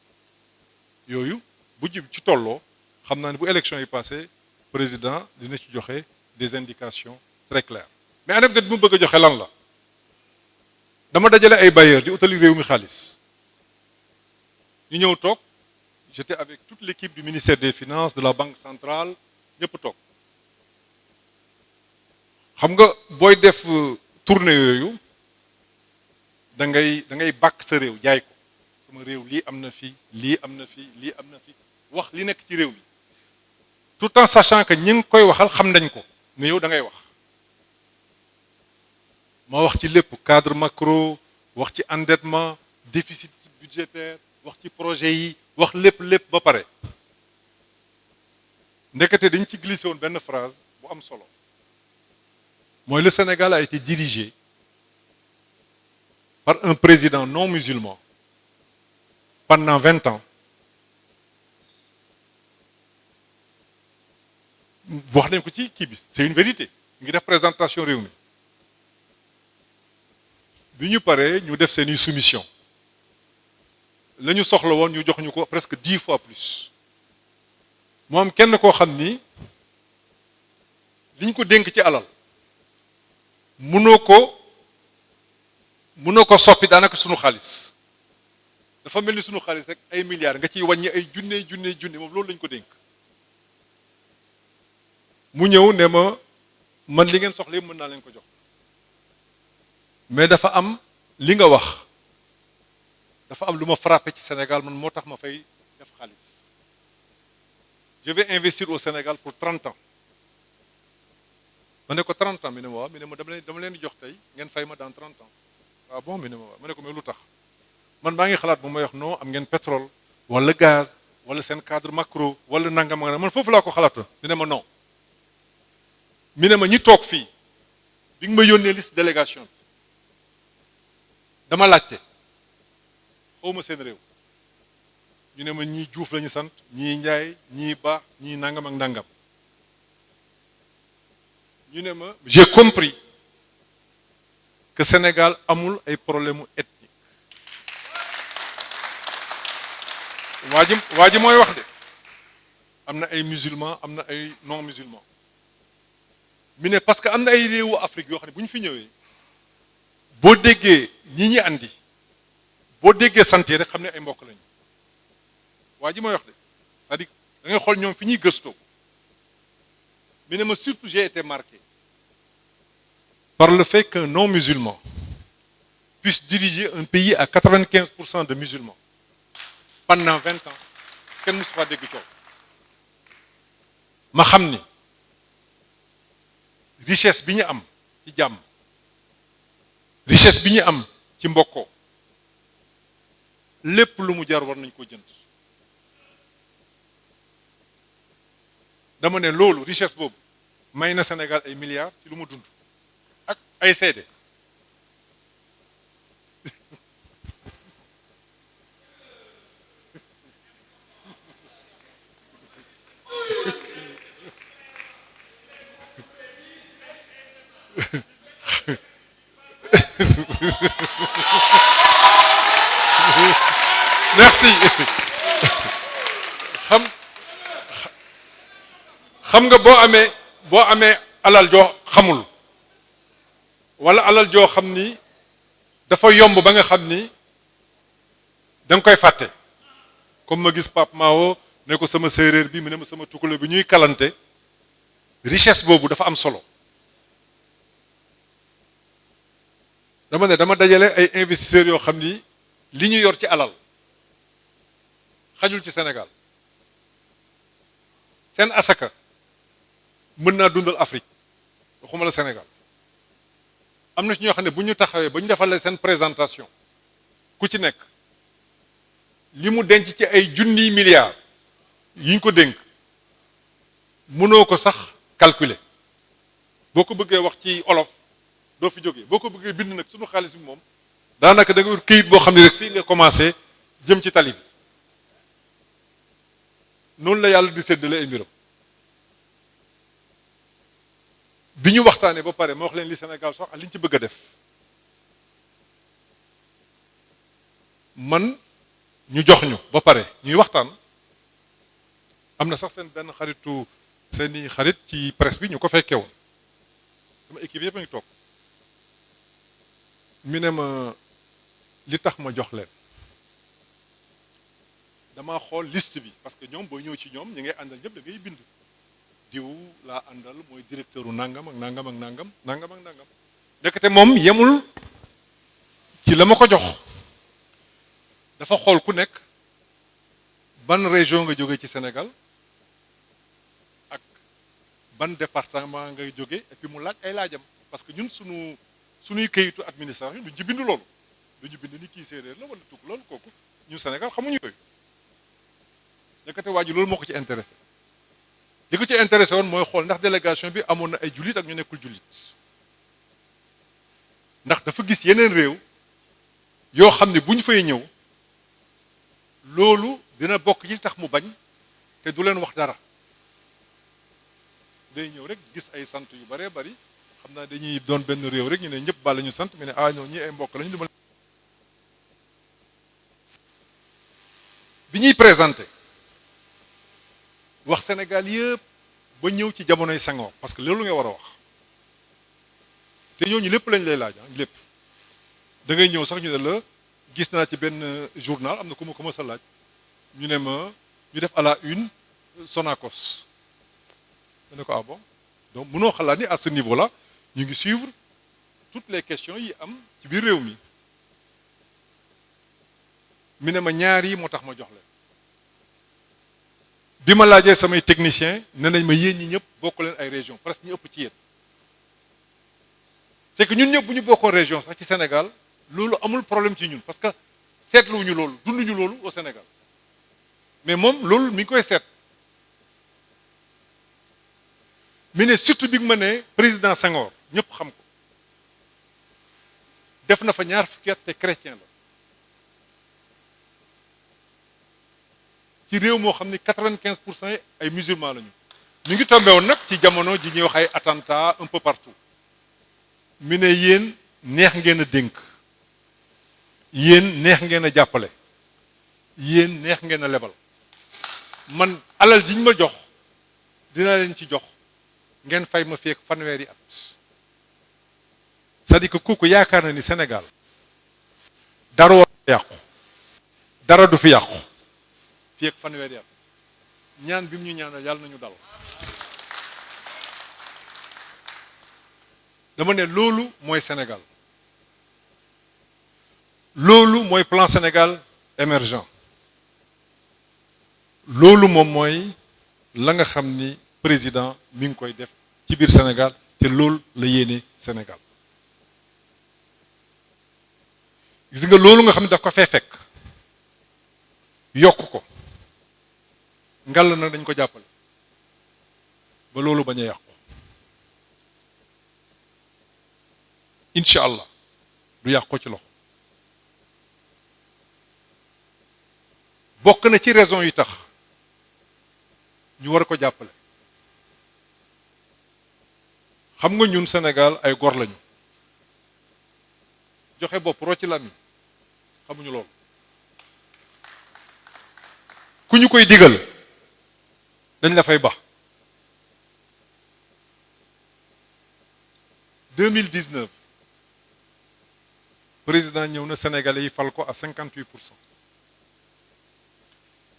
yooyu bu ci tolloo xam naa ne bu élection yi passé président dina ci joxe des indications très claires mais anecdote bi mu bëgg a joxe lan la dama dajale ay bailleurs di utali réew mi xaalis ñu ñëw toog j'étais avec toute l'équipe du ministère des Finances de la Banque centrale ñëpp toog xam nga booy def tournée yooyu da ngay bàkk sa réew jaay ko sama réew lii am na fi lii am na fi lii am na fi wax li nekk ci réew mi tout en sachant que ñi ngi koy waxal xam nañ ko mais yow da ngay wax ma wax ci lépp cadre macro wax ci endettement déficit budgétaire wax ci projet yi wax lépp ba pare ndekete dañ ci glissé woon benn phrase bu am solo mooy le Sénégal a été dirigé par un président non musulman pendant 20 ans wax nañ ko ci kii bi c'est une vérité ñu ngi def présentation réew mi bi ñu paree ñu def seeni soumission la ñu soxla woon ñu jox ñu ko presque 10 fois plus mu am kenn koo xam ni liñ ko dénk ci alal mënoo ko soppi daanaka sunu xaalis dafa mel ni sunu xaalis rek ay milliards nga ciy wàññi ay junne moom loolu lañ ko dénk mu ñëw ne ma man li ngeen soxla yëpp mën naa leen ko jox mais dafa am li nga wax dafa am lu ma frappé ci Sénégal man moo tax ma fay def xaalis je vais investir au Sénégal pour 30 ans ma ne ko 30 ans mi ne ma waaw mi ne ma dama leen di jox tey ngeen fay ma dans 30 ans waaw bon mi ne ma waaw ma ne ko mais lu tax man maa ngi xalaat bu may wax non am ngeen pétrole wala gaz wala seen cadre macro wala nangam man foofu laa ko xalaatoon mi ne ma non mi ne ma ñi toog fii bi nga ma yónnee liste délégation dama laajte xawma seen réew ñu ne ma ñii Juuf lañu sant ñii Njaay ñii Ba ñii nangam ak nangam ñu ne ma j'ai compris que Sénégal amul ay problème ethnique waa ji mooy wax de am na ay musulmans am na ay non musulmans mi ne parce que am na ay réewu Afrique yoo xam ne bu ñu fi ñëwee boo déggee ñi andi boo déggee sant yi rek xam ne ay mbokk lañu waa ji mooy wax de c'est-à-dire da ngay xool ñoom fi ñuy gëstoo mi ne ma surtout j'ai été marqué par le fait qu'un non musulman puisse diriger un pays à 95% de musulmans pendant 20 ans kenn musu faa dégg coow ma xam ni richesse bi ñu am ci jàmm richesse bi ñu am ci mbokkoo lépp lu mu jar war nañ ko jënd dama ne loolu richesse boobu may na Sénégal ay milliards ci lu mu dund ak ay seede merci xam nga boo amee alal joo xamul wala alal joo xam ni dafa yomb ba nga xam ni da nga koy fàtte comme ma gis Pape Mao ne ko sama séeréer bi mu ne ma sama tukule bi ñuy kalante richesse boobu dafa am solo dama ne dama dajale ay investisseurs yoo xam ni li ñu yor ci alal xajul ci Sénégal seen asaka mën naa dundal Afrique waxuma la Sénégal am na ci ñoo xam ne bu ñu taxawee ba ñu defalee seen présentation ku ci nekk li mu denc ci ay junniy milliards yi ñu ko dénk mënoo ko sax calculer boo ko bëggee wax ci olof doo fi jógee boo ko bëggee bind nag suñu xaalis bi moom daanaka da nga ut këyit boo xam ne rek fii nga commencé jëm ci tali bi noonu la yàlla di séddale ay mbiram bi ñu waxtaanee ba pare ma wax leen li Sénégal sox ak li ñu ci bëgg a def man ñu jox ñu ba pare ñuy waxtaan am na sax seen benn xaritu seeni xarit ci presse bi ñu ko fekkee woon sama équipe yëpp a ngi toog mi ne ma li tax ma jox leen dama xool liste bi parce que ñoom booy ñëw ci ñoom ñi ngay àndal ñëpp da ngay bind diw laa àndal mooy directeur u nangam ak nangam ak nangam nangam ak nangam ndekete moom yemul ci la ma ko jox dafa xool ku nekk ban région nga jóge ci Sénégal ak ban département ngay jóge et puis mu laaj ay laajam parce que ñun suñuy këyitu administration duñ ci bind loolu duñu bind ni kii séeréer la wala tukk loolu kooku ñun Sénégal xamuñu yooyu ndekete waa ji loolu moo ko ci intéressé li ko ci intéressé woon mooy xool ndax délégation bi amoon na ay jullit ak ñu nekkul jullit ndax dafa gis yeneen réew yoo xam ne bu ñu fay ñëw loolu dina bokk ci tax mu bañ te du leen wax dara day ñëw rek gis ay sant yu baree bari xam naa dañuy doon benn réew rek ñu ne ñëpp bala ñu sant mais ne non ñi ay mbokk lañu duma bi ñuy présenté wax Sénégal yëpp ba ñëw ci jamonoy Senghor parce que loolu nga war a wax te ñooñu lépp lañ lay laaj lépp da ngay ñëw sax ñu ne la gis naa ci benn journal am na ku ma ko mës a laaj ñu ne ma ñu def à la une Sonacos ma ne ko ah bon donc mënoo xalaat ni à ce niveau là ñu ngi suivre toutes les questions yi am ci biir réew mi ne ma ñaar yi moo tax ma jox leen bi ma laajee samay technicien ne nañ ma yéen ñi ñëpp bokk leen ay région presque ñu ëpp ci yéen c'est que ñun ñëpp bu ñu bokkoon région sax ci Sénégal loolu amul problème ci ñun parce que seetluwuñu loolu dunduñu loolu au Sénégal mais moom loolu mi ngi koy seet mi ne surtout bi nga ma ne président Senghor ñëpp xam ko def na fa ñaar fukki at te chrétien la ci réew moo xam ni 95% ay musulmans lañu ñu ngi tombé woon nag ci jamono ji ñuy wax ay attentats un peu partout mi ne yéen neex ngeen a dénk yéen neex ngeen a jàppale yéen neex ngeen a lebal man alal ji ñu ma jox dina leen ci jox ngeen fay ma fii ak fanweeri at c'est-à-dire que kooku yaakaar na ni Sénégal dara war yàqu dara du fi yàqu fii ak fanweeri at ñaan bi mu ñu ñaanal yàlla nañu dal dama ne loolu mooy Sénégal loolu mooy plan Sénégal émergent loolu moom mooy la nga xam ni président mi ngi koy def ci biir Sénégal te loolu la yéene Sénégal gis nga loolu nga xam ne daf ko fee fekk yokk ko ngal nag dañ ko jàppale ba loolu bañ a yàqu incha allah du yàqu ci loxo bokk na ci raison yi tax ñu war ko jàppale xam nga ñun Sénégal ay gor lañu joxe bopp rocci làmmiñ xamuñu loolu ku ñu koy digal dañ la fay baax 2019 président ñëw na Sénégalais yi fal ko à 58%.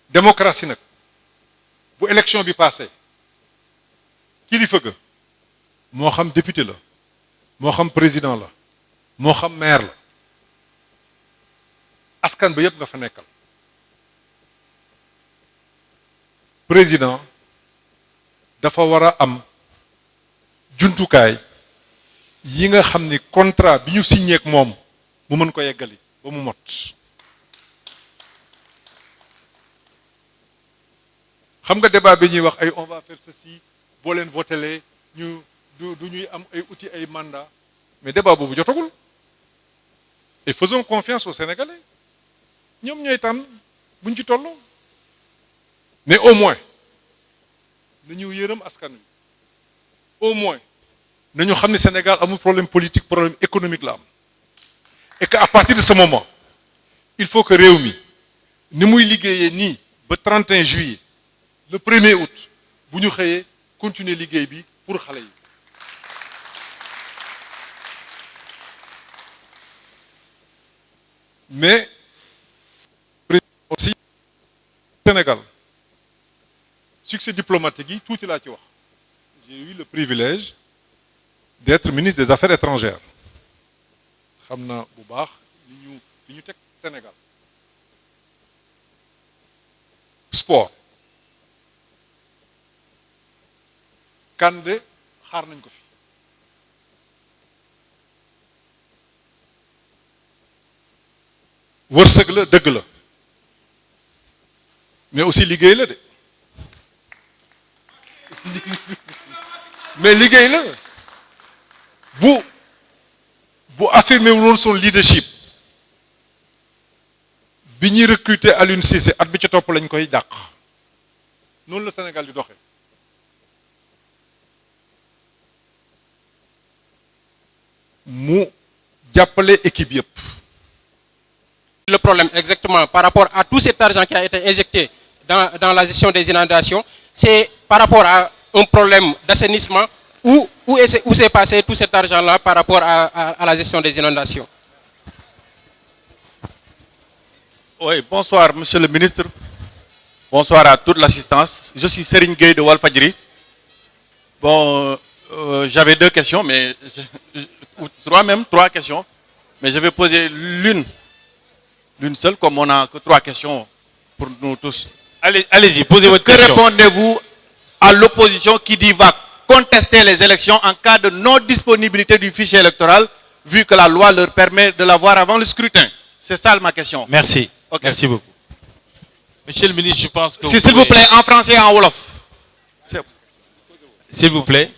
démocratie nag bu élection bi passé kilifa ga moo xam député la moo xam président la moo xam maire la askan ba yépp nga fa nekkal président dafa war a am jumtukaay yi nga xam ni contrat bi ñu signé ak moom mu mën ko yeggali ba mu mot xam nga débat bi ñuy wax ay on va faire ceci boo leen votelee ñu du ñuy am ay outils ay mandat mais débat boobu jotagul et faisons confiance aux Sénégalais ñoom ñooy tànn buñ ci tolloo mais au moins nañu yërëm askan wi au moins nañu xam ne Sénégal amul problème politique problème économique la am et que à partir de ce moment il faut que réew mi ni muy liggéeyee nii ba 31 juillet le 1er août bu ñu xëyee continuer liggéey bi pour xale yi mais aussi Sénégal succès diplomatique yi tuuti laa ci wax j'ai eu le privilège d'être ministre des Affaires étrangères xam na bu baax li ñu teg Sénégal sport Kande xaar nañ ko fi wërsëg la dëgg la mais aussi liggéey la de mais liggéey la bu affirmé woon son leadership bi ñuy recruter Aliou Cissé at bi ca topp lañ koy dàq noonu la Sénégal di doxee mu jàppale équipe yëpp. Le problème exactement par rapport à tout cet argent qui a été injecté dans la gestion des inondations, c'est par rapport à un problème d'assainissement où s'est passé tout cet argent-là par rapport à la gestion des inondations. Oui, bonsoir Monsieur le ministre. Bonsoir à toute l'assistance. Je suis Serigne Gueye de Walfadjri. Bon, j'avais deux questions, mais ou trois questions, mais je vais poser l'une seule, comme on n'a que trois questions pour nous tous. Allez-y, posez votre Que question. répondez-vous à l'opposition qui dit va contester les élections en cas de non-disponibilité du fichier électoral, vu que la loi leur permet de l'avoir avant le scrutin? C'est ça ma question. Merci. Ok. Merci beaucoup. Monsieur le ministre, je pense que Si, s'il vous plaît, en français et en wolof. S'il vous plaît.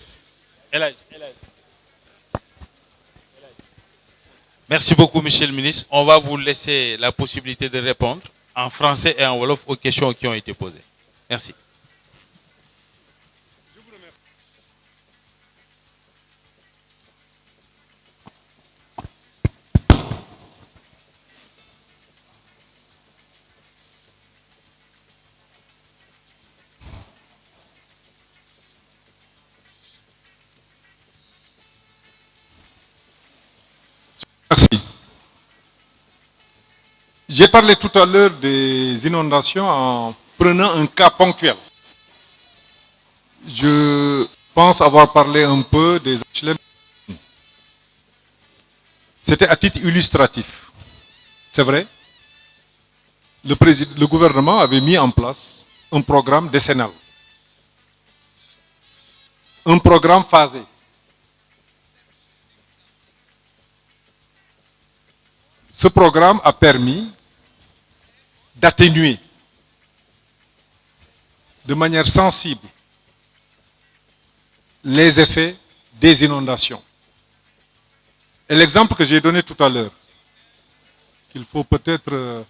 Merci beaucoup, Monsieur le ministre. On va vous laisser la possibilité de répondre en français et en wolof aux questions qui ont été posées. Merci. Je J'ai parlé tout à l'heure des inondations en prenant un cas ponctuel. Je pense avoir parlé un peu des HLM. C'était à titre illustratif. C'est vrai. Le gouvernement avait mis en place un programme décennal. Un programme phasé. Ce programme a permis d'atténuer de manière sensible les effets des inondations. Et l'exemple que j'ai donné tout à l'heure, qu'il faut peut-être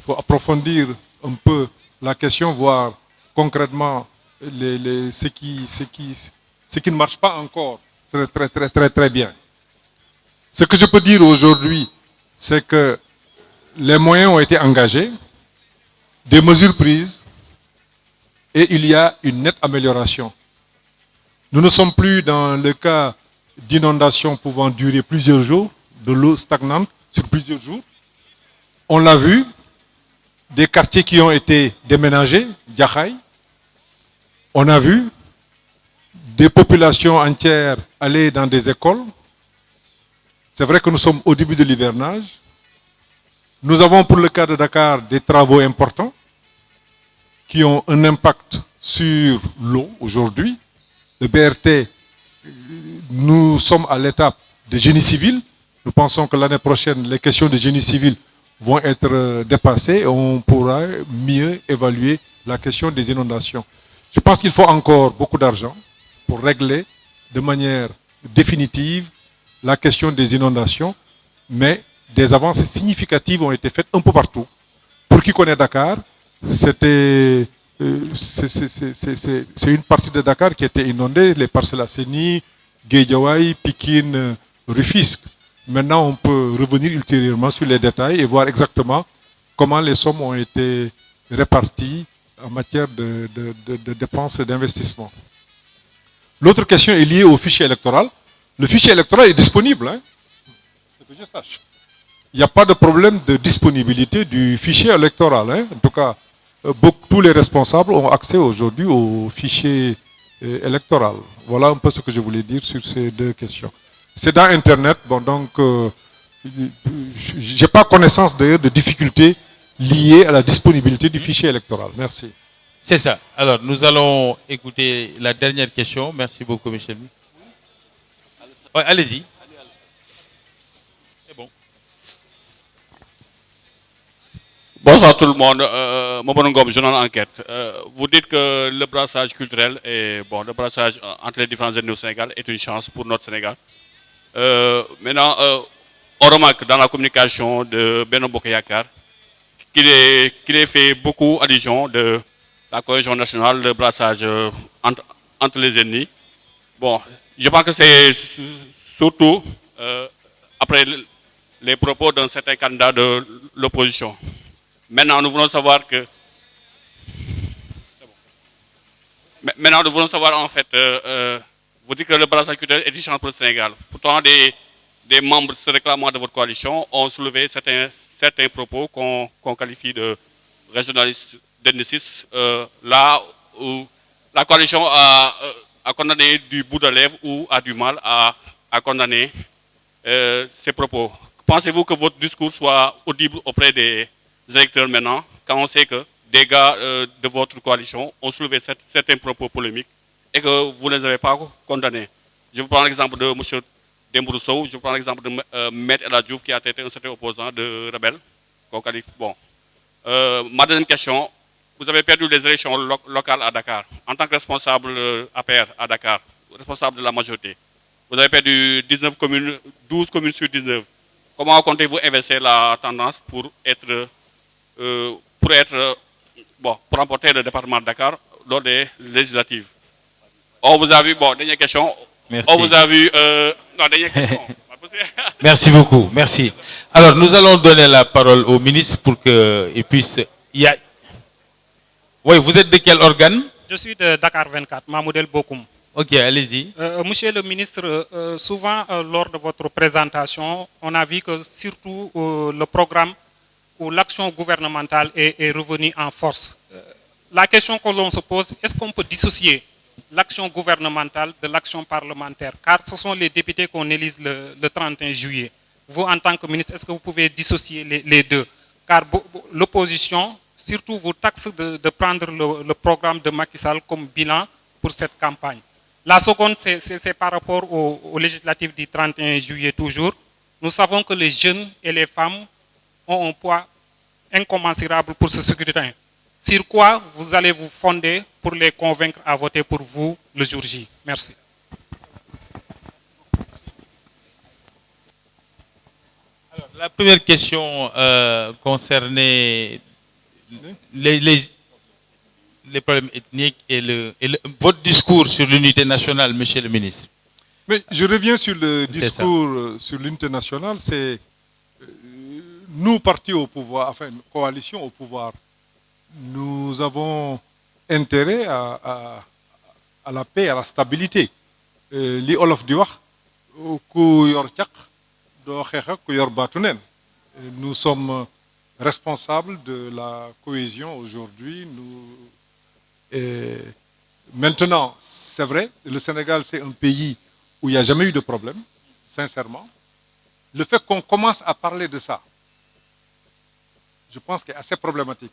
faut approfondir un peu la question, voir concrètement ce qui ne marche pas encore très bien. Ce que je peux dire aujourd'hui, c'est que les moyens ont été engagés, des mesures prises, et il y a une nette amélioration. Nous ne sommes plus dans le cas d'inondations pouvant durer plusieurs jours, de l'eau stagnante sur plusieurs jours. On l'a vu, des quartiers qui ont été déménagés, Djahaï. On a vu des populations entières aller dans des écoles. C'est vrai que nous sommes au début de l'hivernage. Nous avons pour le cas de Dakar des travaux importants qui ont un impact sur l'eau aujourd'hui. Le BRT, nous sommes à l'étape de génie civil. Nous pensons que l'année prochaine, les questions de génie civil vont être dépassées et on pourra mieux évaluer la question des inondations. Je pense qu'il faut encore beaucoup d'argent pour régler de manière définitive la question des inondations, mais des avancées significatives ont été faites un peu partout. Pour qui connaît Dakar, c'est une partie de Dakar qui était inondée, les Parcelles Assainies, Guédiawaye, Pikine, Rufisque. Maintenant, on peut revenir ultérieurement sur les détails et voir exactement comment les sommes ont été réparties en matière de dépenses et d'investissement. L'autre question est liée au fichier électoral. Le fichier électoral est disponible, hein, c'est que je sache. Il n'y a pas de problème de disponibilité du fichier électoral. Hein. En tout cas, tous les responsables ont accès aujourd'hui au fichier électoral. Voilà un peu ce que je voulais dire sur ces deux questions. C'est dans Internet, bon, donc je n'ai pas connaissance d'ailleurs de difficultés liées à la disponibilité du fichier électoral. Merci. C'est ça. Alors, nous allons écouter la dernière question. Merci beaucoup, Michel. Ouais, allez-y. C'est bon. Bonsoir tout le monde. Mamadou Ngom, journal Enquête. Vous dites que le brassage culturel et bon, le brassage entre les différentes ethnies au Sénégal est une chance pour notre Sénégal. Maintenant, on remarque dans la communication de Benno Bokk Yakaar qu'il est fait beaucoup allusion de la cohésion nationale, le brassage entre les ethnies. Bon, je pense que c'est surtout après les propos d'un certain candidat de l'opposition. Maintenant, nous voulons savoir que... Maintenant, nous voulons savoir en fait... vous dites que le brassage culturel est une chance pour le Sénégal. Pourtant, des membres se réclamant de votre coalition ont soulevé certains propos qu'on qualifie de régionalistes, d'ethnicistes, là où la coalition a condamné du bout de lèvres ou a du mal à condamner ces propos. Pensez-vous que votre discours soit audible auprès des électeurs maintenant, quand on sait que des gars de votre coalition ont soulevé certains propos polémiques et que vous ne les avez pas condamnés? Je vous prends l'exemple de M. Dembourou Sow, je prends l'exemple de Maître El Hadji Diouf qui a été un certain opposant de rebelle. Bon. Ma deuxième question, vous avez perdu les élections locales à Dakar. En tant que responsable APR à Dakar, responsable de la majorité, vous avez perdu 12 communes sur 19. Comment comptez-vous inverser la tendance pour remporter le département de Dakar lors des législatives? On vous a vu, bon, dernière question. Merci. On vous a vu, non, dernière question. Merci beaucoup, merci. Alors, nous allons donner la parole au ministre pour qu'il puisse... Oui, vous êtes de quel organe? Je suis de Dakar 24, Mamoudel Bokoum. Ok, allez-y. Monsieur le ministre, souvent lors de votre présentation, on a vu que surtout le programme ou l'action gouvernementale est revenue en force. La question que l'on se pose, est-ce qu'on peut dissocier l'action gouvernementale de l'action parlementaire? Car ce sont les députés qu'on élise le 31 juillet. Vous, en tant que ministre, est-ce que vous pouvez dissocier les deux? Car l'opposition, surtout, vous taxe de prendre le programme de Macky Sall comme bilan pour cette campagne. La seconde, c'est par rapport aux législatives du 31 juillet toujours. Nous savons que les jeunes et les femmes ont un poids incommensurable pour ce scrutin. Sur quoi vous allez vous fonder pour les convaincre à voter pour vous le jour J? Merci. Alors, la première question concernait les problèmes ethniques et votre discours sur l'unité nationale, monsieur le ministre. Mais je reviens sur le C'est discours sur l'unité nationale. C'est nous, partis au pouvoir, enfin, coalition au pouvoir, nous avons intérêt à la paix, à la stabilité. Li olof di wax ku yor caq doo xeex ak ku yor baatu neen. Nous sommes responsables de la cohésion aujourd'hui. Maintenant, c'est vrai, le Sénégal, c'est un pays où il n'y a jamais eu de problème, sincèrement. Le fait qu'on commence à parler de ça, je pense qu'il est assez problématique.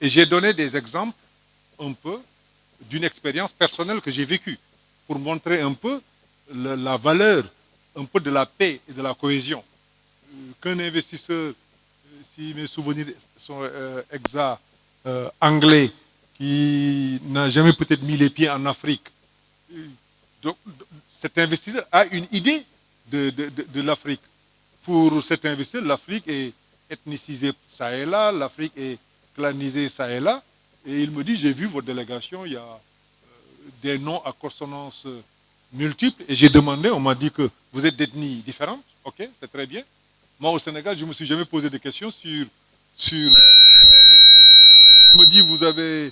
Et j'ai donné des exemples un peu d'une expérience personnelle que j'ai vécue pour montrer un peu la valeur un peu de la paix et de la cohésion. Qu'un investisseur, si mes souvenirs sont exacts, anglais, qui n'a jamais peut-être mis les pieds en Afrique, donc, cet investisseur a une idée de l'Afrique. Pour cet investisseur, l'Afrique est ethnicisée ça et là, l'Afrique est clanisée ça et là. Et il me dit, j'ai vu votre délégation, il y a des noms à consonance multiples. Et j'ai demandé, on m'a dit que vous êtes d'ethnies différentes. Ok, c'est très bien. Moi, au Sénégal, je ne me suis jamais posé de questions sur... Je me dis, vous avez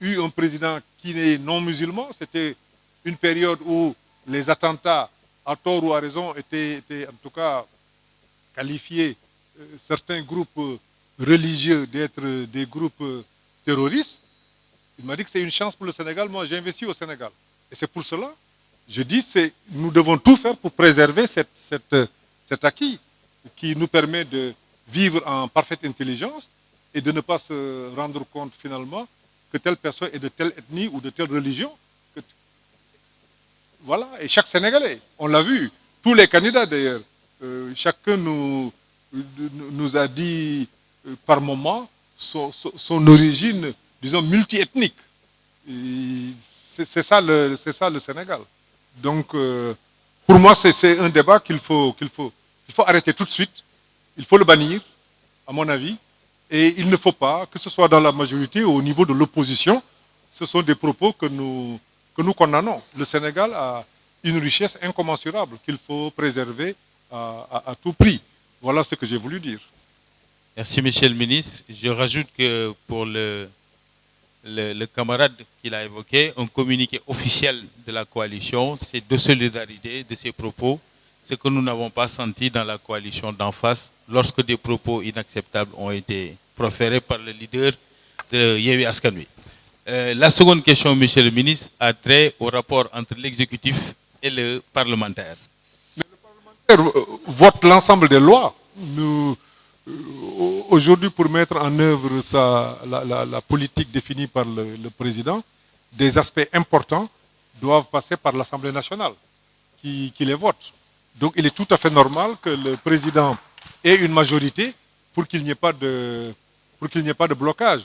eu un président qui est non musulman. C'était une période où les attentats, à tort ou à raison, étaient en tout cas qualifiés, certains groupes religieux d'être des groupes terroristes. Il m'a dit que c'est une chance pour le Sénégal. Moi, j'ai investi au Sénégal. Et c'est pour cela, je dis, nous devons tout faire pour préserver cet acquis qui nous permet de vivre en parfaite intelligence et de ne pas se rendre compte finalement que telle personne est de telle ethnie ou de telle religion. Voilà, et chaque Sénégalais, on l'a vu, tous les candidats d'ailleurs, chacun nous a dit par moment son origine, disons, multiethnique. C'est ça le Sénégal. Donc, pour moi, c'est un débat qu'il faut arrêter tout de suite. Il faut le bannir, à mon avis. Et il ne faut pas, que ce soit dans la majorité ou au niveau de l'opposition, ce sont des propos que nous condamnons. Le Sénégal a une richesse incommensurable qu'il faut préserver à tout prix. Voilà ce que j'ai voulu dire. Merci, monsieur le ministre. Je rajoute que pour le camarade qu'il a évoqué, un communiqué officiel de la coalition, c'est de solidarité de ces propos, ce que nous n'avons pas senti dans la coalition d'en face lorsque des propos inacceptables ont été proférés par le leader de Yewwi Askan Wi. La seconde question, monsieur le ministre, a trait au rapport entre l'exécutif et le parlementaire. Mais le parlementaire vote l'ensemble des lois. Aujourd'hui, pour mettre en œuvre la politique définie par le président, des aspects importants doivent passer par l'Assemblée nationale qui les vote. Donc il est tout à fait normal que le président ait une majorité pour qu'il n'y ait pas de blocage.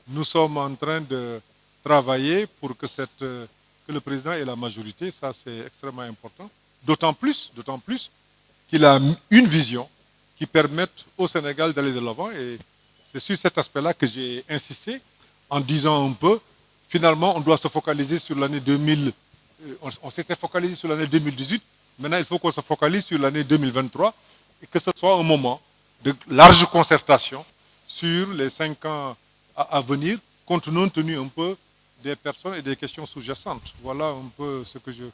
Nous sommes en train de travailler pour que le président ait la majorité. Ça, c'est extrêmement important. D'autant plus qu'il a une vision qui permette au Sénégal d'aller de l'avant. Et c'est sur cet aspect-là que j'ai insisté en disant un peu, finalement, on doit se focaliser sur l'année 2000. On s'était focalisé sur l'année 2018. Maintenant, il faut qu'on se focalise sur l'année 2023 et que ce soit un moment de large concertation sur les 5 ans à venir, compte tenu un peu des personnes et des questions sous-jacentes. Voilà un peu ce que je